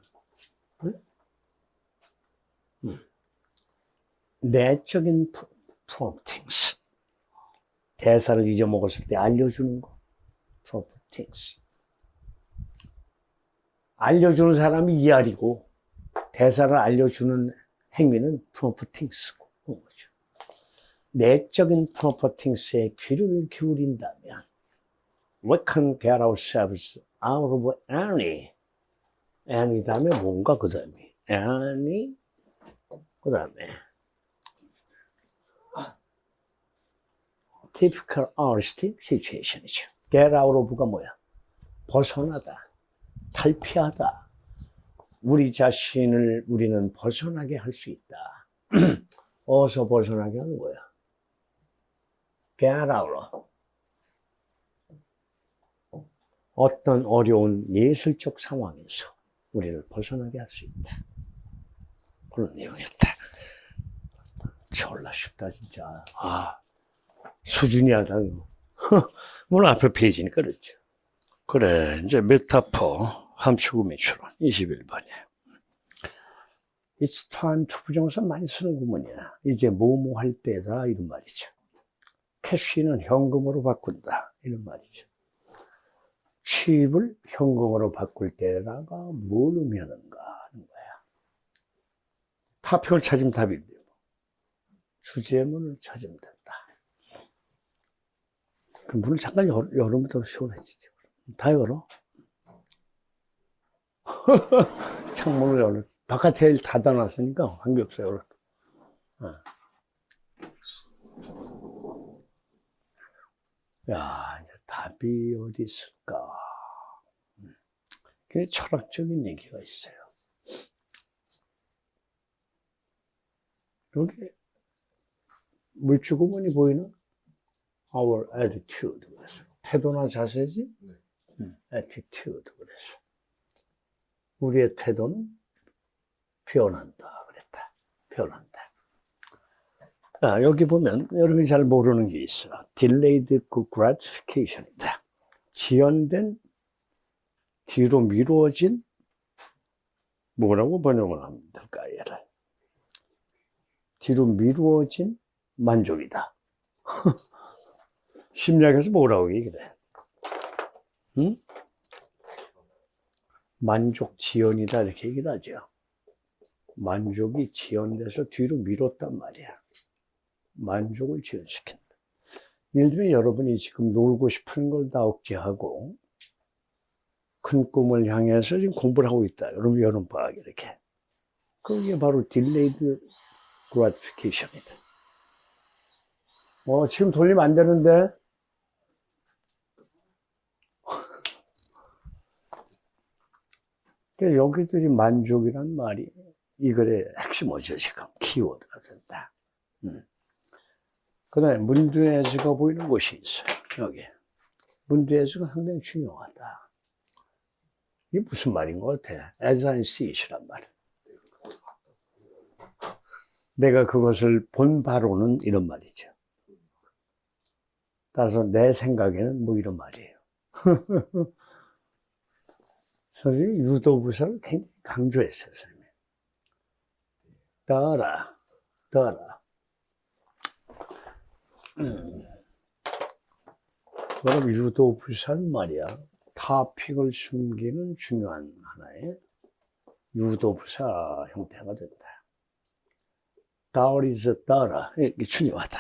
내적인 프롬프팅스. 대사를 잊어먹었을 때 알려주는 거. 프롬프팅스. 알려주는 사람이 이알이고 대사를 알려주는 행위는 프롬프팅스고. 내적인 프롬프팅스에 귀를 기울인다면 we can get ourselves out of any. any 다음에 뭔가 그 다음에 any 그 다음에 typical arresting situation이죠. get out of가 뭐야? 벗어나다, 탈피하다. 우리 자신을 우리는 벗어나게 할 수 있다. 어디서 벗어나게 하는 거야? get out of. 어떤 어려운 예술적 상황에서 우리를 벗어나게 할 수 있다. 그런 내용이었다. 졸라 쉽다, 진짜. 수준이 하다. 물론 앞에 페이지니까 그렇죠. 그래, 이제 메타포, 함축음의 추론, 21번이에요. It's time to 부정사 많이 쓰는 구문이야. 이제 뭐뭐 할 때다, 이런 말이죠. 캐시는 현금으로 바꾼다, 이런 말이죠. 취입을 현금으로 바꿀 때다가 뭘 의미하는가 하는 거야. 타픽을 찾으면 답인데요. 주제문을 찾으면 된다. 그 문을 잠깐 열으면 더 시원해지지. 다 열어. 창문을 열어. 바깥에 닫아놨으니까 관계없어요. 열어. 야, 이제 답이 어디 있을까? 굉장히 철학적인 얘기가 있어요. 여기 물주구문이 보이는 our attitude 그래서 태도나 자세지? attitude 그래서 우리의 태도는 변한다 그랬다. 변한다. 여기 보면 여러분이 잘 모르는 게 있어. delayed gratification이다. 지연된 뒤로 미루어진 뭐라고 번역을 하면 될까, 얘를? 뒤로 미루어진 만족이다. 심리학에서 뭐라고 얘기해? 응? 만족 지연이다 이렇게 얘기를 하죠. 만족이 지연돼서 뒤로 미뤘단 말이야. 만족을 지연시킨다. 예를 들면 여러분이 지금 놀고 싶은 걸 다 억제하고 큰 꿈을 향해서 지금 공부를 하고 있다. 여름방학 이렇게. 그게 바로 delayed gratification이다. 지금 돌리면 안 되는데? 여기들이 만족이란 말이 이 글의 핵심이죠, 지금. 키워드가 된다. 그 다음에 문두에즈가 보이는 곳이 있어요, 여기. 문두에즈가 상당히 중요하다. 이게 무슨 말인 것 같아? As I see it이란 말. 내가 그것을 본 바로는 이런 말이죠. 따라서 내 생각에는 뭐 이런 말이에요. 선생님이 유도부사를 굉장히 강조했어요, 선생님. 따라. 그럼 유도부사는 말이야, 타픽을 숨기는 중요한 하나의 유도부사 형태가 된다. That is 따라. 이게 중요하다.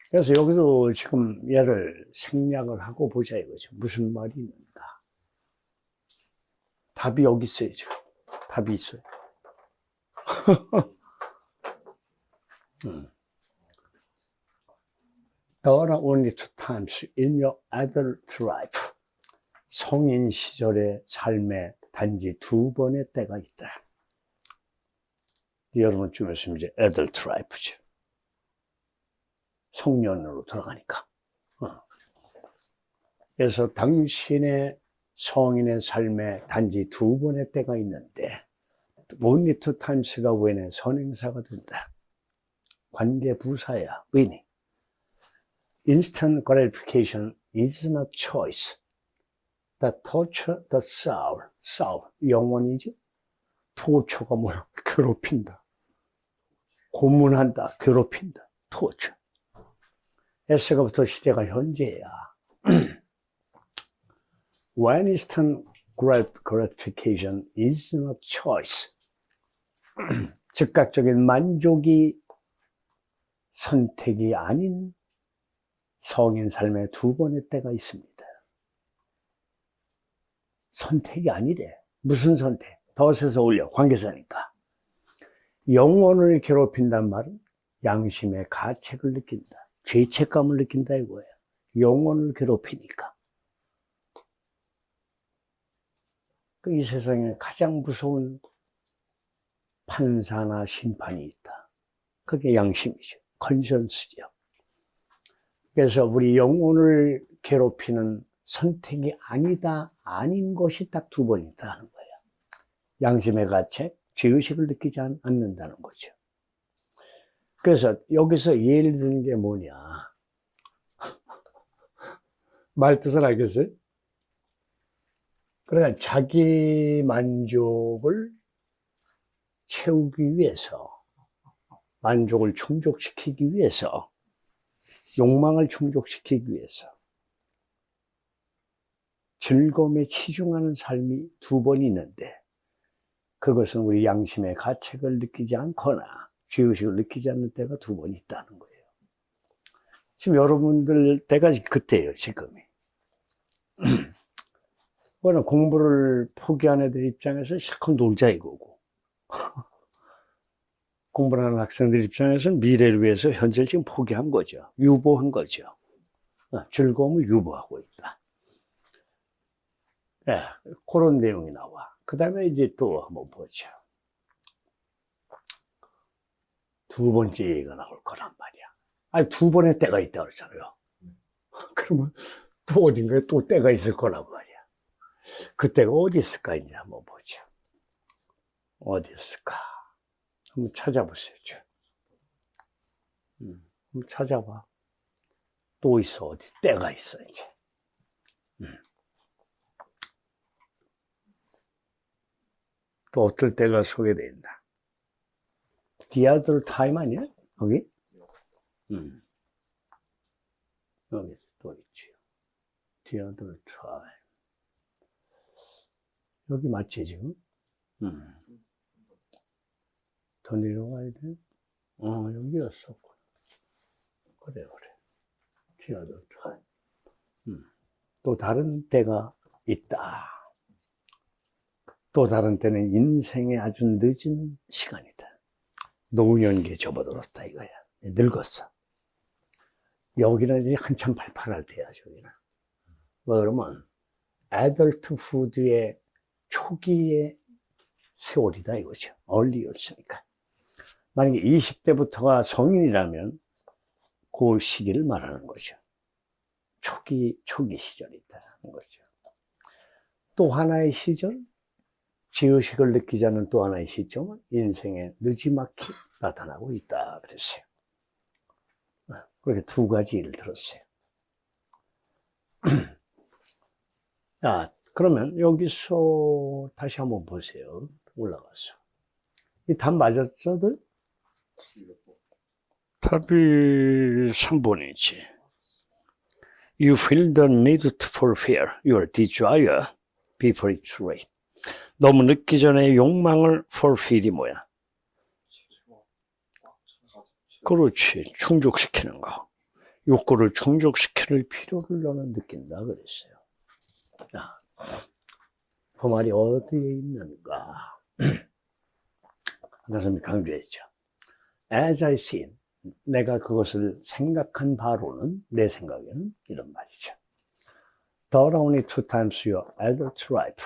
그래서 여기도 지금 얘를 생략을 하고 보자 이거죠. 무슨 말이 있는가. 답이 여기 있어요, 지금. 답이 있어요. There are only two times in your adult life. 성인 시절의 삶에 단지 두 번의 때가 있다. 여러분 좀 있으면 이제 adult life죠. 성년으로 돌아가니까. 그래서 당신의 성인의 삶에 단지 두 번의 때가 있는데 only two times가 왜 선행사가 된다. 관계 부사야. 왜니? Instant gratification is not choice. The torture the soul. 영혼이지? 토처가 뭐야? 괴롭힌다. 고문한다. 괴롭힌다. 토처. 에스가부터 시대가 현재야. When instant gratification is not choice. 즉각적인 만족이 선택이 아닌 성인 삶에 두 번의 때가 있습니다. 선택이 아니래. 무슨 선택? 덫에서 올려. 관계사니까. 영혼을 괴롭힌단 말은 양심의 가책을 느낀다. 죄책감을 느낀다 이거예요. 영혼을 괴롭히니까. 이 세상에 가장 무서운 판사나 심판이 있다. 그게 양심이죠. 컨션스죠. 그래서 우리 영혼을 괴롭히는 선택이 아니다, 아닌 것이 딱 두 번 있다는 거예요. 양심의 가책, 죄의식을 느끼지 않는다는 거죠. 그래서 여기서 예를 드는 게 뭐냐. 말 뜻을 알겠어요? 그러니까 자기 만족을 채우기 위해서, 만족을 충족시키기 위해서, 욕망을 충족시키기 위해서 즐거움에 치중하는 삶이 두 번 있는데 그것은 우리 양심의 가책을 느끼지 않거나 죄의식을 느끼지 않는 때가 두 번 있다는 거예요. 지금 여러분들 때가 그때예요, 지금이. 그거는 공부를 포기한 애들 입장에서 실컷 놀자 이거고 공부를 하는 학생들 입장에서는 미래를 위해서 현재를 지금 포기한 거죠. 유보한 거죠. 즐거움을 유보하고 있다. 네, 그런 내용이 나와. 그 다음에 이제 또 한번 보죠. 두 번째 얘기가 나올 거란 말이야. 아니, 두 번의 때가 있다고 그러잖아요. 그러면 또 어딘가에 또 때가 있을 거란 말이야. 그 때가 어디 있을까, 이제 한번 보죠. 어디 있을까? 한번 찾아보세요. 한번 찾아봐. 또 있어, 어디. 때가 있어, 이제. 또 어떨 때가 소개되어 있나? The other time 아니야? 여기? 여기 또 있지. The other time. 여기 맞지, 지금? 더 내려가야 돼? 여기였었구나. 그래. The other time. 또 다른 때가 있다. 또 다른 때는 인생의 아주 늦은 시간이다. 노년기에 접어들었다 이거야. 늙었어. 여기는 이제 한참 발팔할 때야, 저기는. 뭐 그러면 애덜트후드의 초기의 세월이다 이거죠. 얼리였으니까. 만약에 20대부터가 성인이라면 그 시기를 말하는 거죠. 초기 시절이다라는 거죠. 또 하나의 시절, 지의식을 느끼지 않는 또 하나의 시점은 인생의 느지막히 나타나고 있다 그랬어요. 그렇게 두 가지 예를 들었어요. 자, 그러면 여기서 다시 한번 보세요. 올라가서. 이 답 맞았어들? 답이 3번이지. You feel the need to fulfill your desire before it's too late. 너무 늦기 전에 욕망을 fulfill이 뭐야? 그렇지. 충족시키는 거. 욕구를 충족시킬 필요를 너는 느낀다 그랬어요. 자, 그 말이 어디에 있는가? 하나 좀 강조했죠. As I see it, 내가 그것을 생각한 바로는 내 생각에는 이런 말이죠. There are only two times your adult life.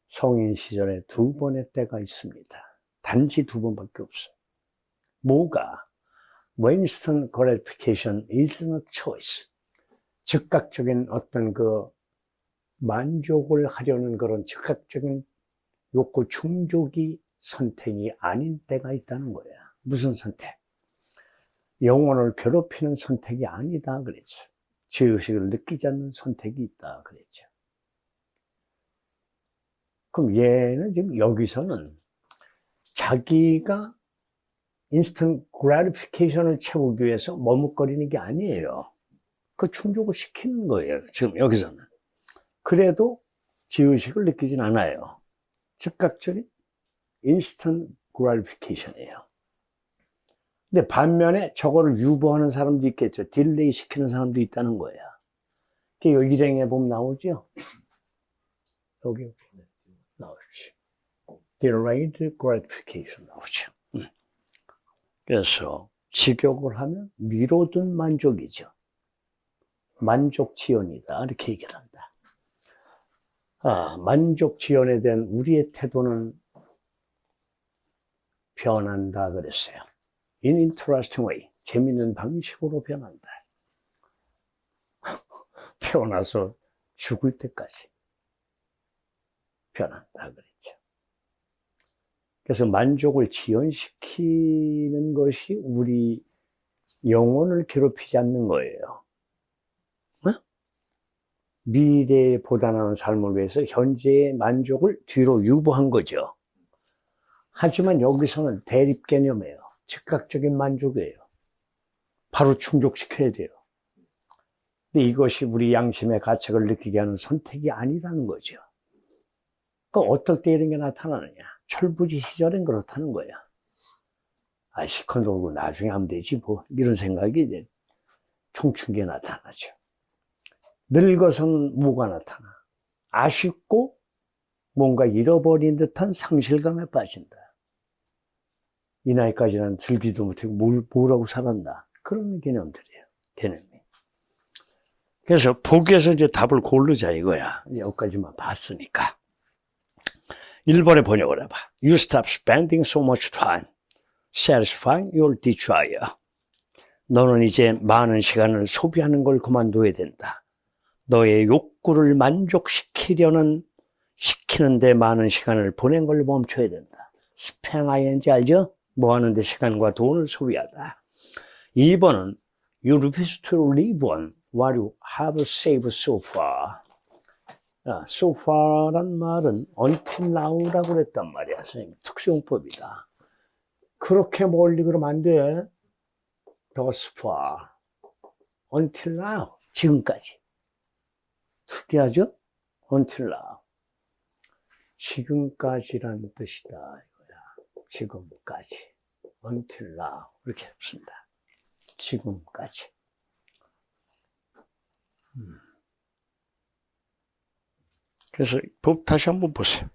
성인 시절에 두 번의 때가 있습니다. 단지 두 번밖에 없어요. 뭐가? When instant gratification is a choice. 즉각적인 어떤 그 만족을 하려는 그런 즉각적인 욕구 충족이 선택이 아닌 때가 있다는 거야. 무슨 선택? 영혼을 괴롭히는 선택이 아니다 그랬죠. 죄의식을 느끼지 않는 선택이 있다 그랬죠. 그럼 얘는 지금 여기서는 자기가 인스턴트 그래티피케이션을 채우기 위해서 머뭇거리는 게 아니에요. 그 충족을 시키는 거예요. 지금 여기서는. 그래도 죄의식을 느끼진 않아요. 즉각적인 인스턴트 그래티피케이션이에요. 근데 반면에 저거를 유보하는 사람도 있겠죠. 딜레이 시키는 사람도 있다는 거야. 여기 일행에 보면 나오죠? 여기 나오지. Delayed gratification 나오죠. 그래서 직역을 하면 미뤄둔 만족이죠. 만족지연이다 이렇게 얘기를 한다. 만족지연에 대한 우리의 태도는 변한다 그랬어요. In interesting way. 재밌는 방식으로 변한다. 태어나서 죽을 때까지 변한다 그랬죠. 그래서 만족을 지연시키는 것이 우리 영혼을 괴롭히지 않는 거예요. 미래에 보단하는 삶을 위해서 현재의 만족을 뒤로 유보한 거죠. 하지만 여기서는 대립 개념이에요. 즉각적인 만족이에요. 바로 충족시켜야 돼요. 근데 이것이 우리 양심의 가책을 느끼게 하는 선택이 아니라는 거죠. 그럼 어떨 때 이런 게 나타나느냐? 철부지 시절엔 그렇다는 거야. 시컨 돌고 나중에 하면 되지 뭐 이런 생각이 이제 청춘기에 나타나죠. 늙어서는 뭐가 나타나? 아쉽고 뭔가 잃어버린 듯한 상실감에 빠진다. 이 나이까지는 들기도 못하고 뭐라고 살았나. 그런 개념들이에요. 개념이. 그래서 보기에서 이제 답을 고르자 이거야. 여기까지만 봤으니까. 1번에 번역을 해봐. You stop spending so much time satisfying your desire. 너는 이제 많은 시간을 소비하는 걸 그만둬야 된다. 너의 욕구를 시키는데 많은 시간을 보낸 걸 멈춰야 된다. spend ing 알죠? 뭐 하는데 시간과 돈을 소비하다. 2번은 You refuse to live on what you have saved so far. so far란 말은 until now라고 그랬단 말이야. 선생님, 특수용법이다. 그렇게 멀리 그러면 안 돼. thus far, until now, 지금까지. 특이하죠? until now. 지금까지라는 뜻이다, 이거야. 지금까지. until now. 이렇게 씁니다. 지금까지. 그래서 다시 한번 보세요.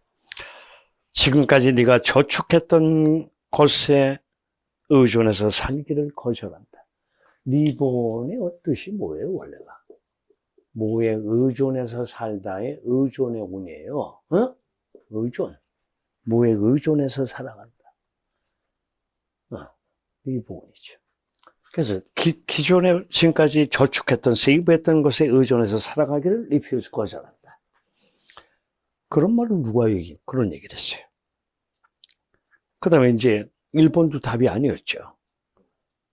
지금까지 네가 저축했던 것에 의존해서 살기를 거절한다. 리본의 뜻이 뭐예요, 원래가? 뭐에 의존해서 살다의 의존의 운이에요. 어? 의존. 뭐에 의존해서 살아간다. 리본이죠. 그래서 기존에 지금까지 저축했던, 세이브했던 것에 의존해서 살아가기를 refuse, 거절한다. 그런 말을 그런 얘기를 했어요. 그 다음에 이제 1번도 답이 아니었죠.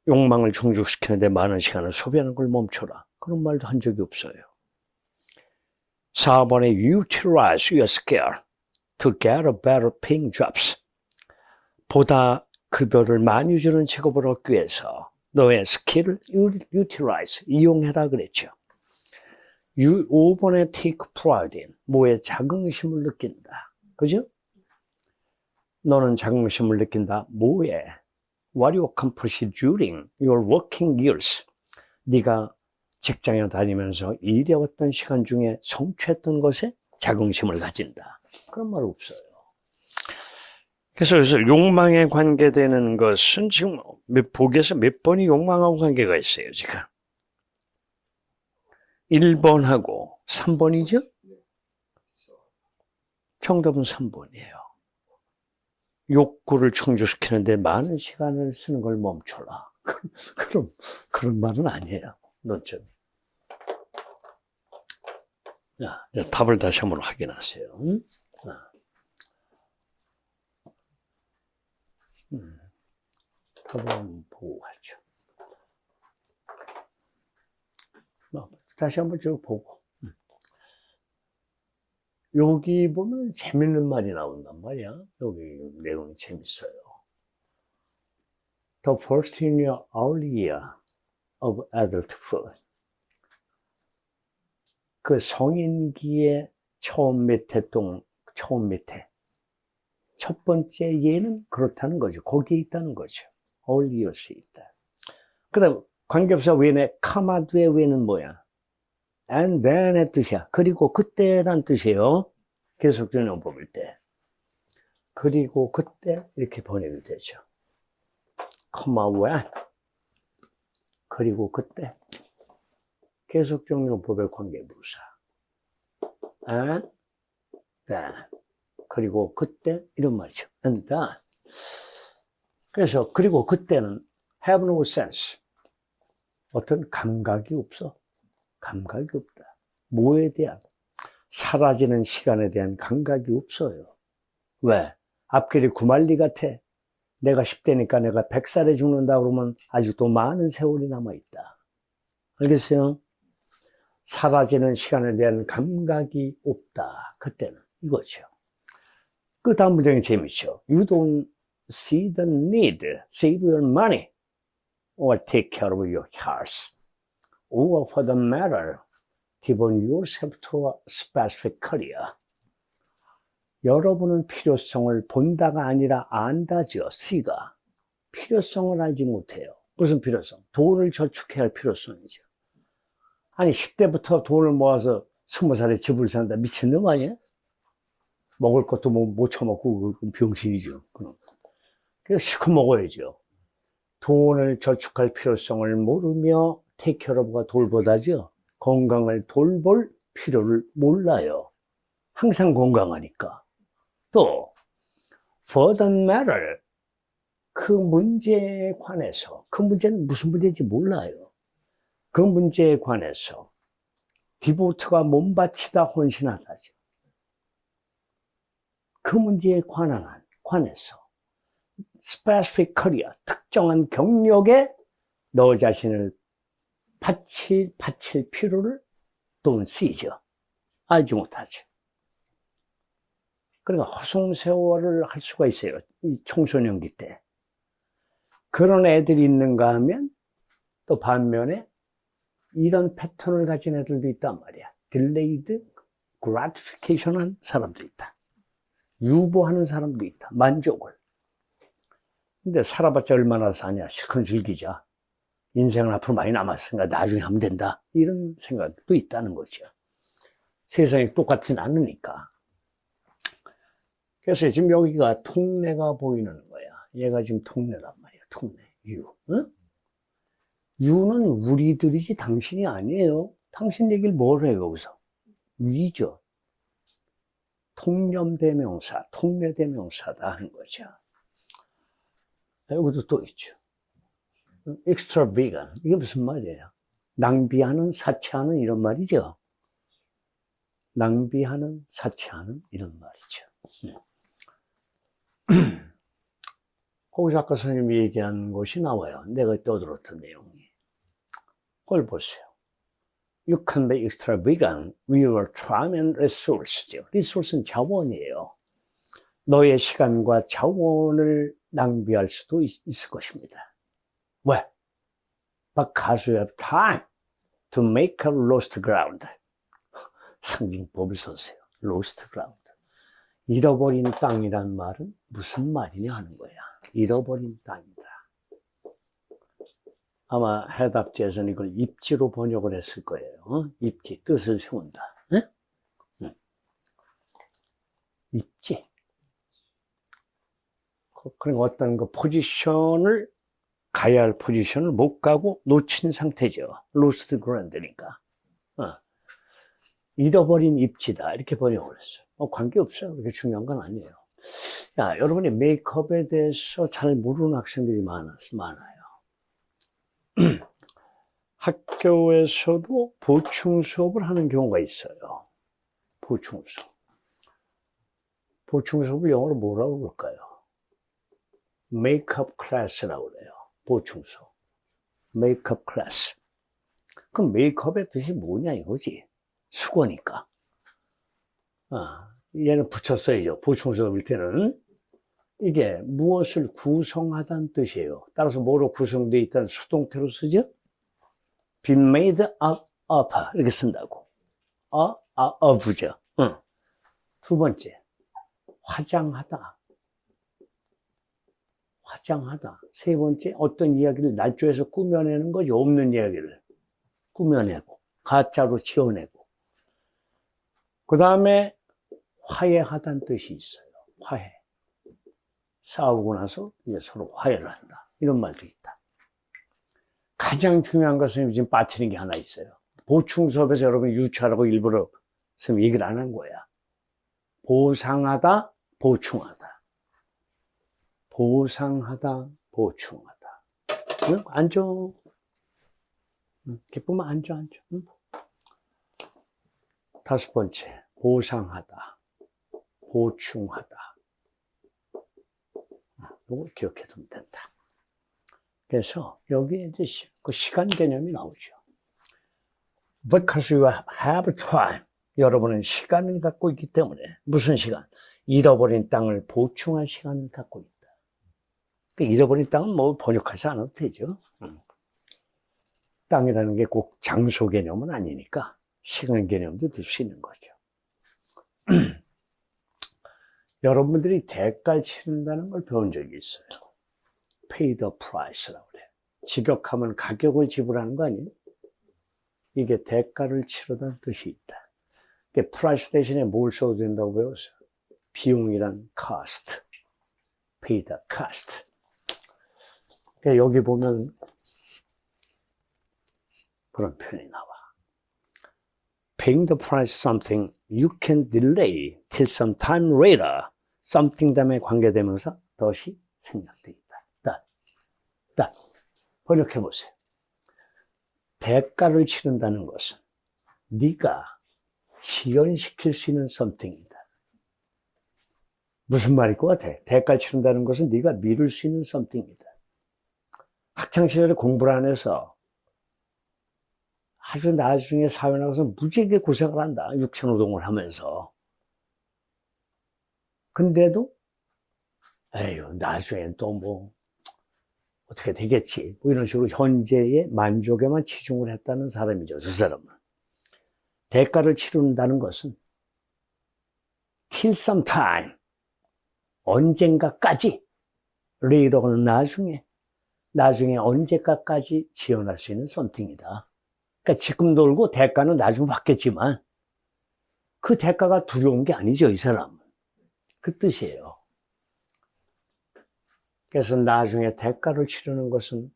욕망을 충족시키는데 많은 시간을 소비하는 걸 멈춰라. 그런 말도 한 적이 없어요. 4번에 utilize your skill to get a better paying jobs. 보다 급여를 많이 주는 직업을 얻기 위해서 너의 스킬을 utilize, 이용해라 그랬죠. 5번에 take pride in, 뭐에 자긍심을 느낀다. 그죠? 너는 자긍심을 느낀다. 뭐에? What you accomplish during your working years. 네가 직장에 다니면서 일해왔던 시간 중에 성취했던 것에 자긍심을 가진다. 그런 말 없어요. 그래서 욕망에 관계되는 것은 지금 보기에서 몇 번이 욕망하고 관계가 있어요, 지금. 1번하고 3번이죠? 정답은 3번이에요. 욕구를 충족시키는데 많은 시간을 쓰는 걸 멈춰라. 그런 말은 아니에요. 논점. 자, 답을 다시 한번 확인하세요. 답을 한번 보고 가죠. 다시 한번 쭉 보고. 여기 보면 재밌는 말이 나온단 말이야. 여기 내용이 재밌어요. The first in your early year of adulthood. 그 성인기의 처음 밑에. 첫 번째 예는 그렇다는 거죠. 거기에 있다는 거죠. early years에 있다. 그 다음, 관계없어 왜네, 카마 뒤에 왜는 뭐야? and then의 뜻이야. 그리고 그때란 뜻이에요. 계속적인 용법일 때. 그리고 그때 이렇게 번역이 되죠. comma when. 그리고 그때. 계속적 용법의 관계부사. and then. 그리고 그때 이런 말이죠. and then. 그래서 그리고 그때는 have no sense. 어떤 감각이 없어. 감각이 없다. 뭐에 대한? 사라지는 시간에 대한 감각이 없어요. 왜? 앞길이 구말리 같아. 내가 10대니까 내가 100살에 죽는다 그러면 아직도 많은 세월이 남아있다. 알겠어요? 사라지는 시간에 대한 감각이 없다. 그때는 이거죠. 그 다음 문장이 재밌죠. You don't see the need, save your money, or take care of your health. or for the matter, devote yourself to a specific career. 여러분은 필요성을 본다가 아니라 안다죠. C가. 필요성을 알지 못해요. 무슨 필요성? 돈을 저축해야 할 필요성이죠. 아니 10대부터 돈을 모아서 20살에 집을 산다. 미친놈 아니야? 먹을 것도 못 처먹고 병신이죠. 그래서 실컷 먹어야죠. 돈을 저축할 필요성을 모르며 take care of가 돌보다죠. 건강을 돌볼 필요를 몰라요. 항상 건강하니까. 또 for that matter, 그 문제에 관해서, 그 문제는 무슨 문제인지 몰라요. 그 문제에 관해서 디보트가 몸바치다, 헌신하다죠. 그 문제에 관해서 specific career, 특정한 경력에 너 자신을 바칠 필요를 돈 쓰이죠. 알지 못하죠. 그러니까 허송세월을 할 수가 있어요. 이 청소년기 때. 그런 애들이 있는가 하면 또 반면에 이런 패턴을 가진 애들도 있단 말이야. 딜레이드 그래티피케이션 한 사람도 있다. 유보하는 사람도 있다. 만족을. 근데 살아봤자 얼마나 사냐. 실컷 즐기자. 인생은 앞으로 많이 남았으니까 나중에 하면 된다. 이런 생각도 있다는 거죠. 세상이 똑같진 않으니까. 그래서 지금 여기가 통례가 보이는 거야. 얘가 지금 통례란 말이야. 통례. 유. 응? 유는 우리들이지 당신이 아니에요. 당신 얘기를 뭘 해요, 여기서? 위죠. 통념대명사, 통례대명사다 하는 거죠. 여기도 또 있죠. extravagant. 이게 무슨 말이에요? 낭비하는, 사치하는 이런 말이죠. 낭비하는, 사치하는 이런 말이죠. 거기서 아까 선생님이 얘기한 것이 나와요. 내가 떠들었던 내용이. 그걸 보세요. You can be extravagant with your time and resources. resource는 자원이에요. 너의 시간과 자원을 낭비할 수도 있을 것입니다. 왜? Because you have time to make a lost ground. 상징법을 썼어요. lost ground. 잃어버린 땅이란 말은 무슨 말이냐 하는 거야. 잃어버린 땅이다. 아마 해답지에서는 이걸 입지로 번역을 했을 거예요. 입지, 뜻을 세운다. 응? 입지. 그러니까 어떤 그 포지션을, 가야 할 포지션을 못 가고 놓친 상태죠. lost ground니까. 잃어버린 입지다. 이렇게 번역을 했어요. 관계없어요. 그렇게 중요한 건 아니에요. 야, 여러분이 메이크업에 대해서 잘 모르는 학생들이 많아요. 학교에서도 보충 수업을 하는 경우가 있어요. 보충 수업. 보충 수업을 영어로 뭐라고 그럴까요? 메이크업 클래스라고 그래요. 보충 수업. 메이크업 클래스. 그럼 메이크업의 뜻이 뭐냐 이거지? 수거니까. 얘는 붙였어야죠. 보충 수업일 때는. 이게 무엇을 구성하다는 뜻이에요. 따라서 뭐로 구성되어 있다는 수동태로 쓰죠? be made up of 이렇게 쓴다고. of죠. 두 번째, 화장하다. 화장하다. 세 번째, 어떤 이야기를 날조해서 꾸며내는 거죠. 없는 이야기를 꾸며내고 가짜로 지어내고. 그 다음에 화해하다는 뜻이 있어요. 화해. 싸우고 나서 이제 서로 화해를 한다. 이런 말도 있다. 가장 중요한 것은 지금 빠뜨린 게 하나 있어요. 보충 수업에서 여러분이 유추하라고 일부러 선생님 얘기를 안 한 거야. 보상하다, 보충하다. 보상하다, 보충하다. 응? 앉아. 기쁘면 앉아. 응? 다섯 번째, 보상하다, 보충하다. 이걸 기억해 두면 된다. 그래서 여기에 이제 그 시간 개념이 나오죠. Because you have time. 여러분은 시간을 갖고 있기 때문에. 무슨 시간? 잃어버린 땅을 보충할 시간을 갖고 있다. 그러니까 잃어버린 땅은 뭐 번역하지 않아도 되죠. 땅이라는 게 꼭 장소 개념은 아니니까 시간 개념도 들 수 있는 거죠. 여러분들이 대가를 치른다는 걸 배운 적이 있어요. Pay the price라고 그래요. 직역하면 가격을 지불하는 거 아니에요? 이게 대가를 치르다는 뜻이 있다. price 대신에 뭘 써도 된다고 배웠어요? 비용이란 cost. Pay the cost. 여기 보면 그런 표현이 나와. Paying the price something you can delay till some time later. something 다음에 관계대명사 덫이 생략되어 있다. 번역해 보세요. 대가를 치른다는 것은 네가 지연시킬 수 있는 something이다. 무슨 말일 것 같아? 대가를 치른다는 것은 네가 미룰 수 있는 something이다. 학창시절에 공부를 안 해서 아주 나중에 사회 나가서 무지하게 고생을 한다. 육체노동을 하면서. 근데도 에휴 나중엔 또 뭐 어떻게 되겠지 뭐 이런 식으로 현재의 만족에만 치중을 했다는 사람이죠. 저 사람은. 대가를 치른다는 것은 till some time 언젠가까지 later는 나중에 언젠가까지 지원할 수 있는 something이다. 그러니까 지금 놀고 대가는 나중에 받겠지만 그 대가가 두려운 게 아니죠, 이 사람은. 그 뜻이에요. 그래서 나중에 대가를 치르는 것은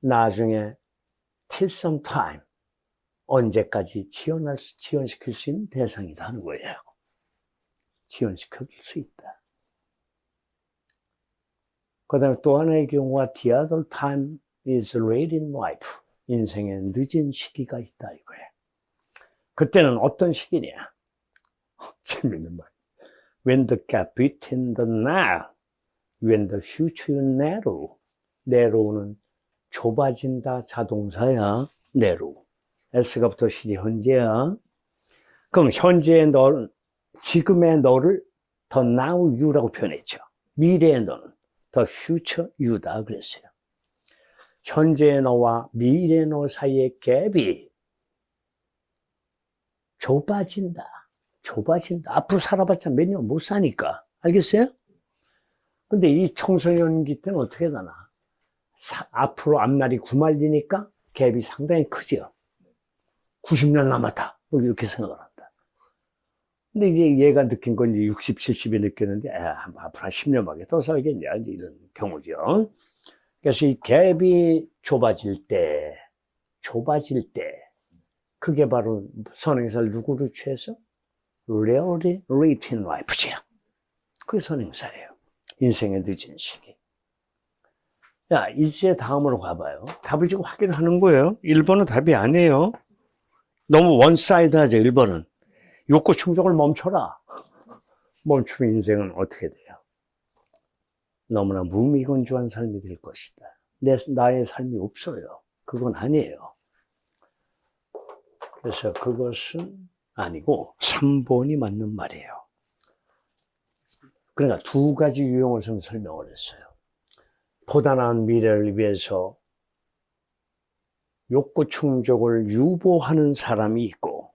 나중에 till some time 언제까지 지원시킬 수 있는 대상이다 하는 거예요. 지원시켜줄 수 있다. 그 다음에 또 하나의 경우가 the other time is late in life. 인생의 늦은 시기가 있다 이거예요. 그때는 어떤 시기냐? 재밌는 말. When the gap between the now, when the future narrow는 좁아진다 자동사야. narrow. S가 붙어 시제 현재야. 그럼 현재의 너는 지금의 너를 the now you라고 표현했죠. 미래의 너는 the future you다 그랬어요. 현재의 너와 미래의 너 사이의 갭이 좁아진다. 앞으로 살아봤자 몇 년 못 사니까. 알겠어요? 근데 이 청소년기 때는 어떻게 되나? 앞으로 앞날이 구말리니까 갭이 상당히 크죠. 90년 남았다. 뭐 이렇게 생각을 한다. 근데 이제 얘가 느낀 건 이제 60, 70이 느꼈는데, 앞으로 한 10년밖에 더 살겠냐. 이제 이런 경우죠. 그래서 이 갭이 좁아질 때, 그게 바로 선행사를 누구로 취해서? Really late in life죠. 그게 선행사예요. 인생의 늦은 시기. 야, 이제 다음으로 가봐요. 답을 지금 확인하는 거예요. 1번은 답이 아니에요. 너무 원사이드하죠, 1번은. 욕구 충족을 멈춰라. 멈추면 인생은 어떻게 돼요? 너무나 무미건조한 삶이 될 것이다. 나의 삶이 없어요. 그건 아니에요. 그래서 그것은 아니고 3번이 맞는 말이에요. 그러니까 두 가지 유형을 설명을 했어요. 보다 나은 미래를 위해서 욕구 충족을 유보하는 사람이 있고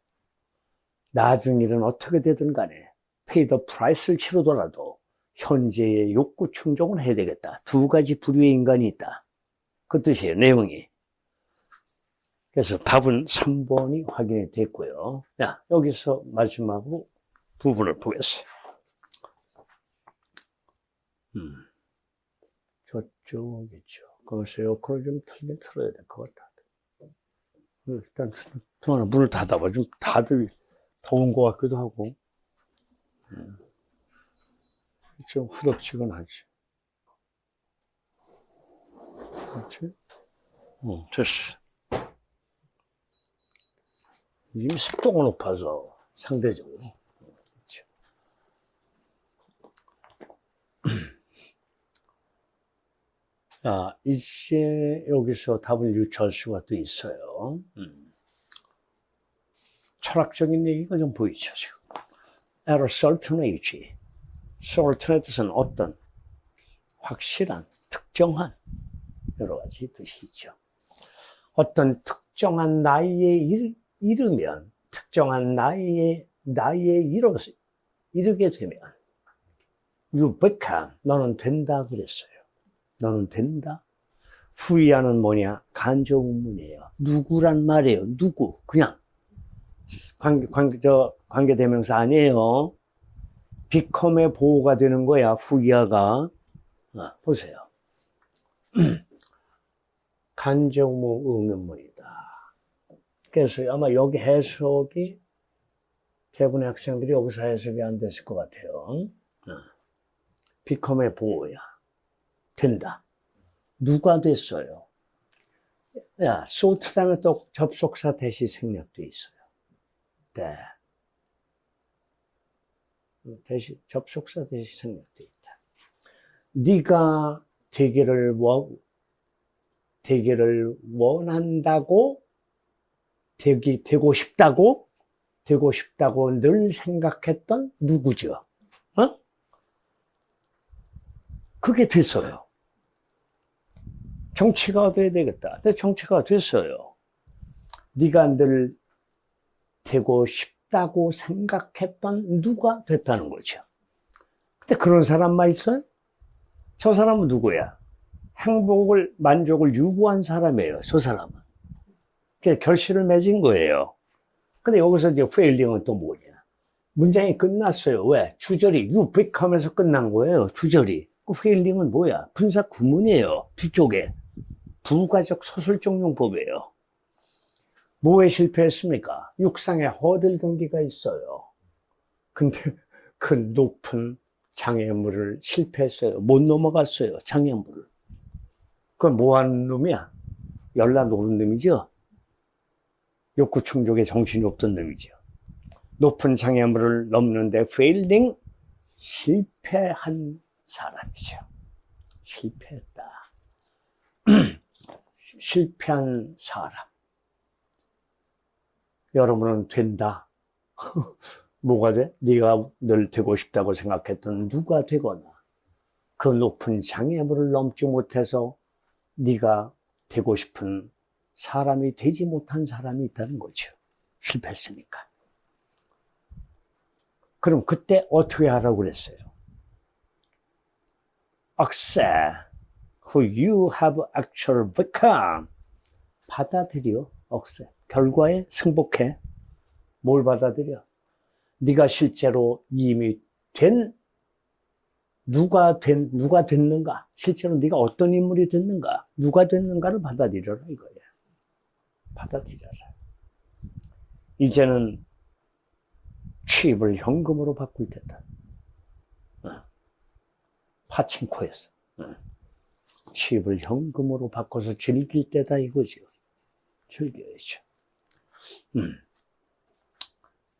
나중 일은 어떻게 되든 간에 pay the price를 치르더라도 현재의 욕구 충족은 해야 되겠다. 두 가지 부류의 인간이 있다. 그 뜻이에요, 내용이. 그래서 답은 3번이 확인이 됐고요. 자, 여기서 마지막으로 부분을 보겠어요. 저쪽이죠. 거기서 에어컨을 좀 틀어야 될 것 같아. 일단, 두하나 문을 닫아봐. 좀 다들 더운 것 같기도 하고. 좀 후덥지근하지. 그렇지? 됐어. 이미 습도가 높아서 상대적으로. 그렇죠. 자, 이제 여기서 답을 유추할 수가 또 있어요. 철학적인 얘기가 좀 보이죠, 지금. At a certain age. certain의 뜻은 어떤, 확실한, 특정한, 여러 가지 뜻이 있죠. 어떤 특정한 나이에 이르면, 특정한 나이에 이르게 되면, you become, 너는 된다 그랬어요. 너는 된다. 후이하는 뭐냐? 간접문이에요. 누구란 말이에요. 누구? 그냥. 관계대명사 아니에요. become의 보호가 되는 거야, 후이하가. 보세요. 간접문 의문문이다. 그래서 아마 여기 해석이 대부분의 학생들이 여기서 해석이 안 됐을 것 같아요. become의 보호야. 된다. 누가 됐어요? 야, 소트 다음에 또 접속사 대시 생략도 있어요. 네. 접속사 대시 생략도 있다. 네가 되기를 원한다고, 되고 싶다고 늘 생각했던 누구죠? 그게 됐어요. 정치가 돼야 되겠다. 근데 정치가 됐어요. 네가 늘 되고 싶다고 생각했던 누가 됐다는 거죠. 근데 그런 사람만 있어요? 저 사람은 누구야? 행복을, 만족을 유구한 사람이에요. 저 사람은. 결실을 맺은 거예요. 근데 여기서 이제 페일링은 또 뭐냐? 문장이 끝났어요. 왜? 주절이 you become에서 끝난 거예요. 주절이. 그 페일링은 뭐야? 분사 구문이에요. 뒤쪽에. 부가적 서술적 용법이에요. 뭐에 실패했습니까? 육상에 허들 경기가 있어요. 근데 그 높은 장애물을 실패했어요. 못 넘어갔어요. 장애물을. 그건 뭐 하는 놈이야? 열나 노는 놈이죠? 욕구 충족에 정신이 없던 놈이죠. 높은 장애물을 넘는데 페일링, 실패한 사람이죠. 실패했다. 실패한 사람. 여러분은 된다. 뭐가 돼? 네가 늘 되고 싶다고 생각했던 누가 되거나 그 높은 장애물을 넘지 못해서 네가 되고 싶은 사람이 되지 못한 사람이 있다는 거죠. 실패했으니까. 그럼 그때 어떻게 하라고 그랬어요? Accept who you have actually become. 받아들여. Accept. 결과에 승복해. 뭘 받아들여? 네가 실제로 이미 누가 됐는가? 실제로 네가 어떤 인물이 됐는가? 누가 됐는가를 받아들여라 이거야. 받아들여라. 이제는 취입을 현금으로 바꿀 때다. 파친코에서 취입을 현금으로 바꿔서 즐길 때다 이거죠. 즐겨야죠.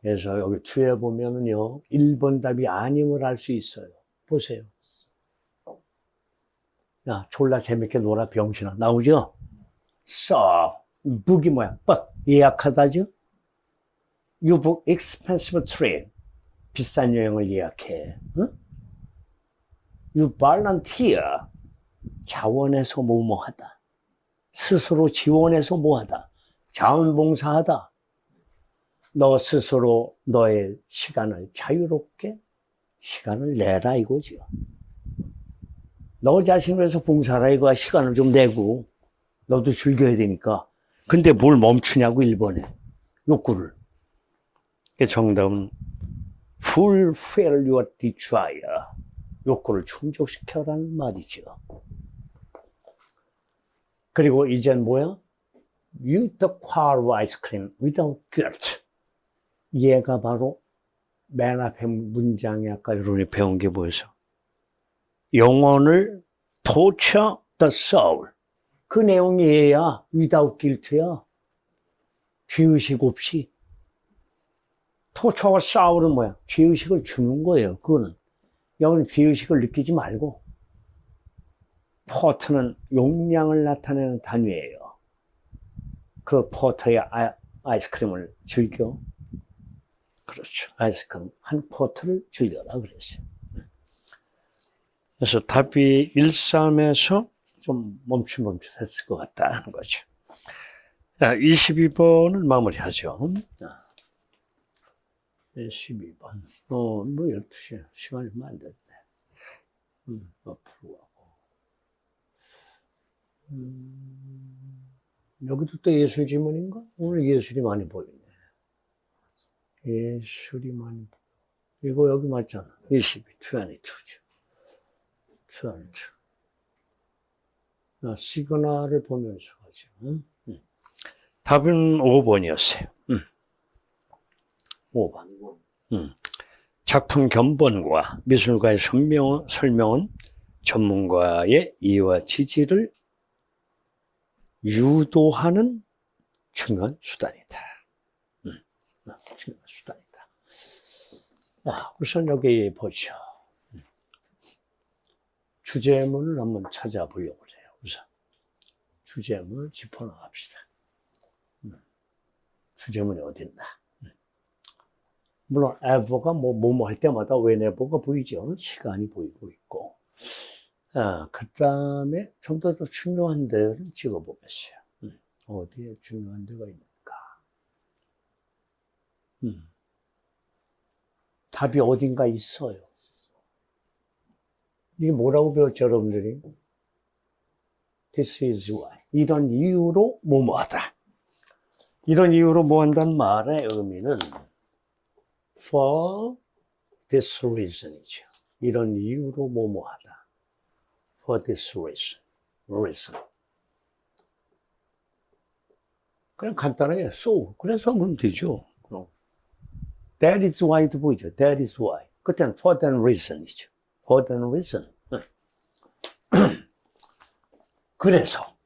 그래서 여기 뒤에 보면은요, 1번 답이 아님을 알 수 있어요. 보세요. 야, 졸라 재밌게 놀아, 병신아. 나오죠? book이 뭐야? 뻑. 예약하다죠? You book expensive trip. 비싼 여행을 예약해. 응? You volunteer. 자원해서 뭐뭐하다. 스스로 지원해서 뭐하다. 자원봉사하다. 너 스스로 너의 시간을 자유롭게 시간을 내라 이거죠. 너 자신을 위해서 봉사라 이거야. 시간을 좀 내고 너도 즐겨야 되니까. 근데 뭘 멈추냐고 1번에 욕구를. 정답은 fulfill your desire. 욕구를 충족시켜라는 말이죠. 그리고 이젠 뭐야? Eat the quart ice cream without guilt. 얘가 바로 맨 앞에 문장에 아까 여러분이 배운 게 뭐였어? 영혼을 torture the soul. 그 내용이 얘야. without guilt야. 죄의식 없이. torture와 soul은 뭐야? 죄의식을 주는 거예요. 그거는. 여기는 죄의식을 느끼지 말고. 포트는 용량을 나타내는 단위예요. 그 포트의 아이스크림을 즐겨. 그렇죠. 아이스크림 한 포트를 즐겨라 그랬어요. 그래서 답이 1, 3에서 좀 멈칫멈칫했을 것 같다 하는 거죠. 자, 22번을 마무리하죠. 12번. 뭐 12시에 시간이 얼마 안 됐네. 앞으로 가고. 여기도 또 예술 지문인가? 오늘 예술이 많이 보이네. 예술이 많이 보여. 이거 여기 맞잖아. 22, 22죠. 22. 시그널을 보면서 가죠. 답은 5번이었어요. 5번. 작품 견본과 미술가의 설명은 전문가의 이해와 지지를 유도하는 중요한 수단이다. 중요한 수단이다. 우선 여기 보죠. 주제문을 한번 찾아보려고 해요. 우선 주제문을 짚어나갑시다. 주제문이 어딨나? 물론 에버가 뭐뭐 할 때마다 whenever가 보이죠. 시간이 보이고 있고. 그 다음에 좀 더 중요한 데를 찍어보겠어요. 어디에 중요한 데가 있는가? 답이 어딘가 있어요. 이게 뭐라고 배웠죠, 여러분들이? This is why. 이런 이유로 뭐뭐하다. 이런 이유로 뭐한다는 말의 의미는 for this reason이죠. 이런 이유로 뭐뭐하다. For this reason. 그냥 간단하게 so. 그래서 그러면 되죠. That is why도 보이죠. That is why. 그때는 for that reason이죠. For that reason. 그래서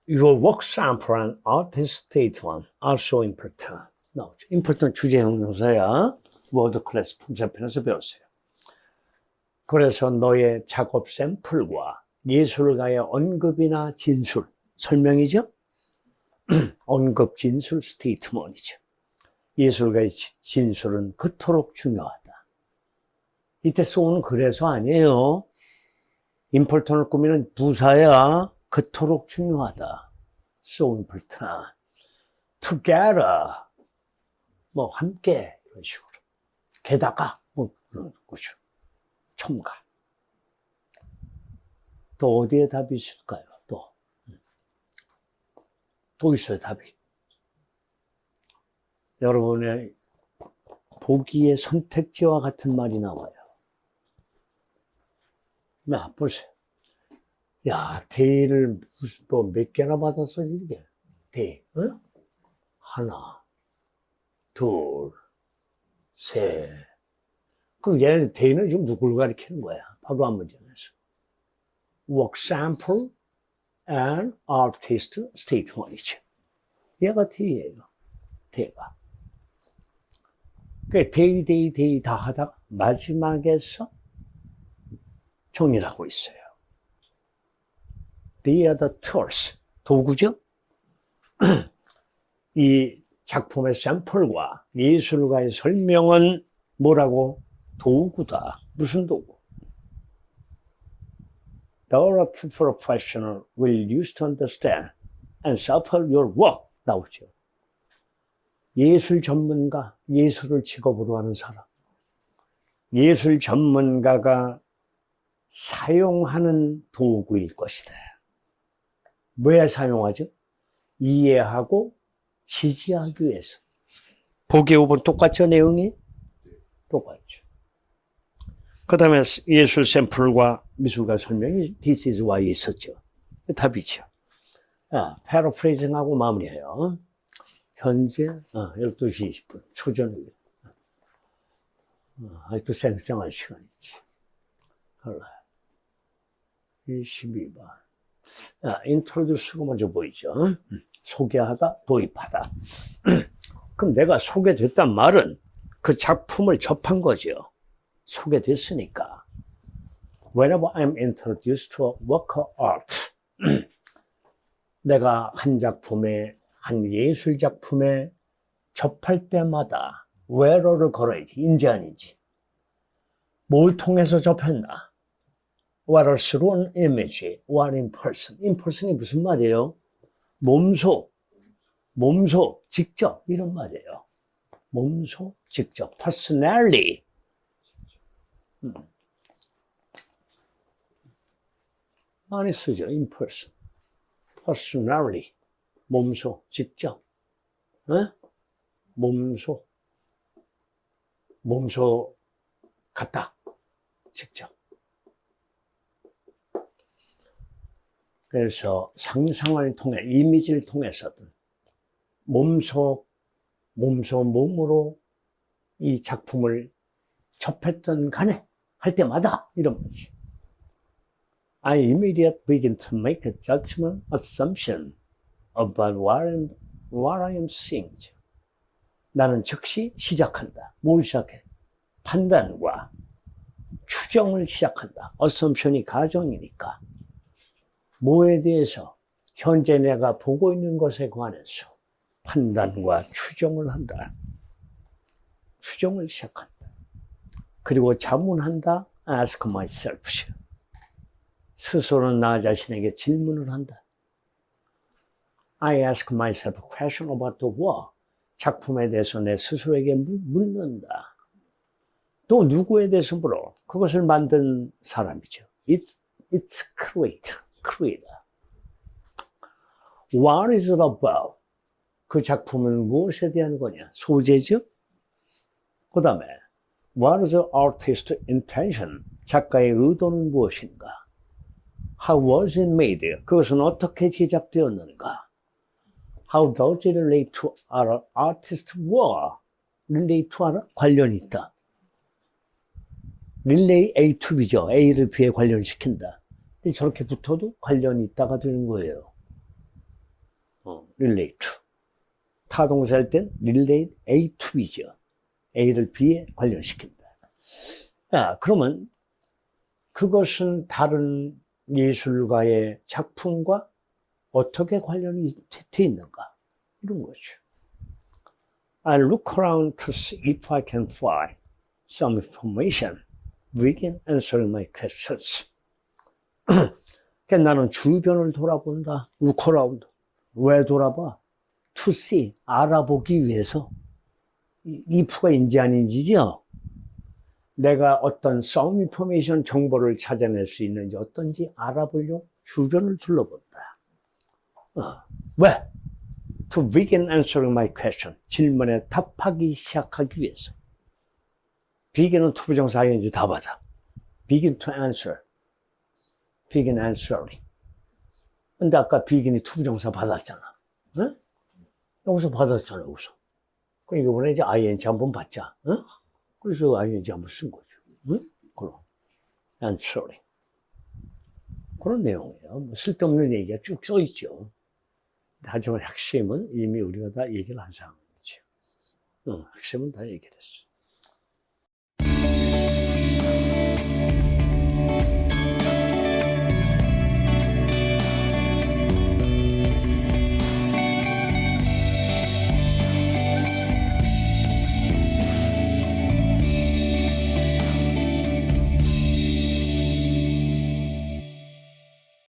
your work sample and artist statement are so important. 나오죠. important 주제 형용사야. 워드 클래스 품사편에서 배웠어요. 그래서 너의 작업 샘플과 예술가의 언급이나 진술, 설명이죠? 언급, 진술, 스테이트먼트이죠. 예술가의 진술은 그토록 중요하다. 이때 소는 그래서 아니에요. 임폴턴을 꾸미는 부사야. 그토록 중요하다. So important. Together. 뭐 함께 이런 식으로. 게다가 뭐 그런 것이죠. 첨가. 또 어디에 답이 있을까요? 또 있어요, 답이. 여러분의 보기의 선택지와 같은 말이 나와요. 보세요. 야, 데이를 또 몇 개나 받았어, 이게? 데이, 응? 하나, 둘, 셋. 그럼 얘는 데이는 지금 누굴 가리키는 거야? 바로 한 문제에서. Work sample and artist statement이죠. 얘가 데이예요. 데이가. 그 데이 다 하다가 마지막에서 정리하고 있어요. They are the tools. 도구죠? 이 작품의 샘플과 예술가의 설명은 뭐라고? 도구다. 무슨 도구? The art professional will use to understand and sample your work. 나오죠. 예술 전문가, 예술을 직업으로 하는 사람. 예술 전문가가 사용하는 도구일 것이다. 왜 사용하죠? 이해하고 지지하기 위해서. 보기 5번 똑같죠, 내용이? 똑같죠. 그 다음에 예술 샘플과 미술가 설명이 This is why 있었죠. 답이죠. 패러프레이징하고 마무리해요. 현재 12시 20분 초저녁에 아직도 쌩쌩한 시간이지. 22번. 인트로듀스가 먼저 보이죠. 소개하다, 도입하다. 그럼 내가 소개됐단 말은 그 작품을 접한 거죠. 소개됐으니까. Whenever I'm introduced to a work of art, 내가 한 작품에, 한 예술 작품에 접할 때마다 where를 걸어야지. 인지 아닌지. 뭘 통해서 접했나? whether through an image or in person. in person이 무슨 말이에요? 몸소, 직접 이런 말이에요. 몸소, 직접. personally. 많이 쓰죠. in person. personally. 몸소, 직접. 몸소 갔다. 직접. 그래서 상상을 통해, 이미지를 통해서든 몸으로 이 작품을 접했던 간에 할 때마다 이런 거지. I immediately begin to make a judgment assumption about what I am seeing. 나는 즉시 시작한다. 뭘 시작해? 판단과 추정을 시작한다. assumption이 가정이니까. 뭐에 대해서? 현재 내가 보고 있는 것에 관해서 판단과 추정을 한다. 추정을 시작한다. 그리고 자문한다. ask myself. 스스로는 나 자신에게 질문을 한다. I ask myself a question about the work. 작품에 대해서 내 스스로에게 묻는다. 또 누구에 대해서 물어? 그것을 만든 사람이죠. It's creator. What is it about? 그 작품은 무엇에 대한 거냐? 소재죠? 그 다음에 What is the artist's intention? 작가의 의도는 무엇인가? How was it made? 그것은 어떻게 제작되었는가? How does it relate to our artist's work? relate to our 관련이 있다. relay A to B죠. A를 B에 관련시킨다. 근데 저렇게 붙어도 관련이 있다가 되는 거예요. relate to. 타동사일 땐 relate A to B죠. A를 B에 관련시킨다. 야, 그러면 그것은 다른 예술가의 작품과 어떻게 관련이 돼 있는가? 이런 거죠. I look around to see if I can find some information. We can answer my questions. 나는 주변을 돌아본다. Look around. 왜 돌아봐? To see. 알아보기 위해서. if가 인지 아닌지죠? 내가 어떤 some information 정보를 찾아낼 수 있는지 어떤지 알아보려고 주변을 둘러본다. 왜? To begin answering my question. 질문에 답하기 시작하기 위해서. begin은 투부정사 ing 답하자. begin to answer. begin answering. 근데 아까 begin이 투부정사 받았잖아. 응? 여기서 받았잖아, 여기서. 그럼 이번에 이제 ing 한번 받자. 응? 그래서 ing 한번 쓴 거죠. 응? 그럼. answering. 그런 내용이에요. 뭐 쓸데없는 얘기가 쭉 써있죠. 하지만 핵심은 이미 우리가 다 얘기를 한 상황이죠. 핵심은 다 얘기를 했어.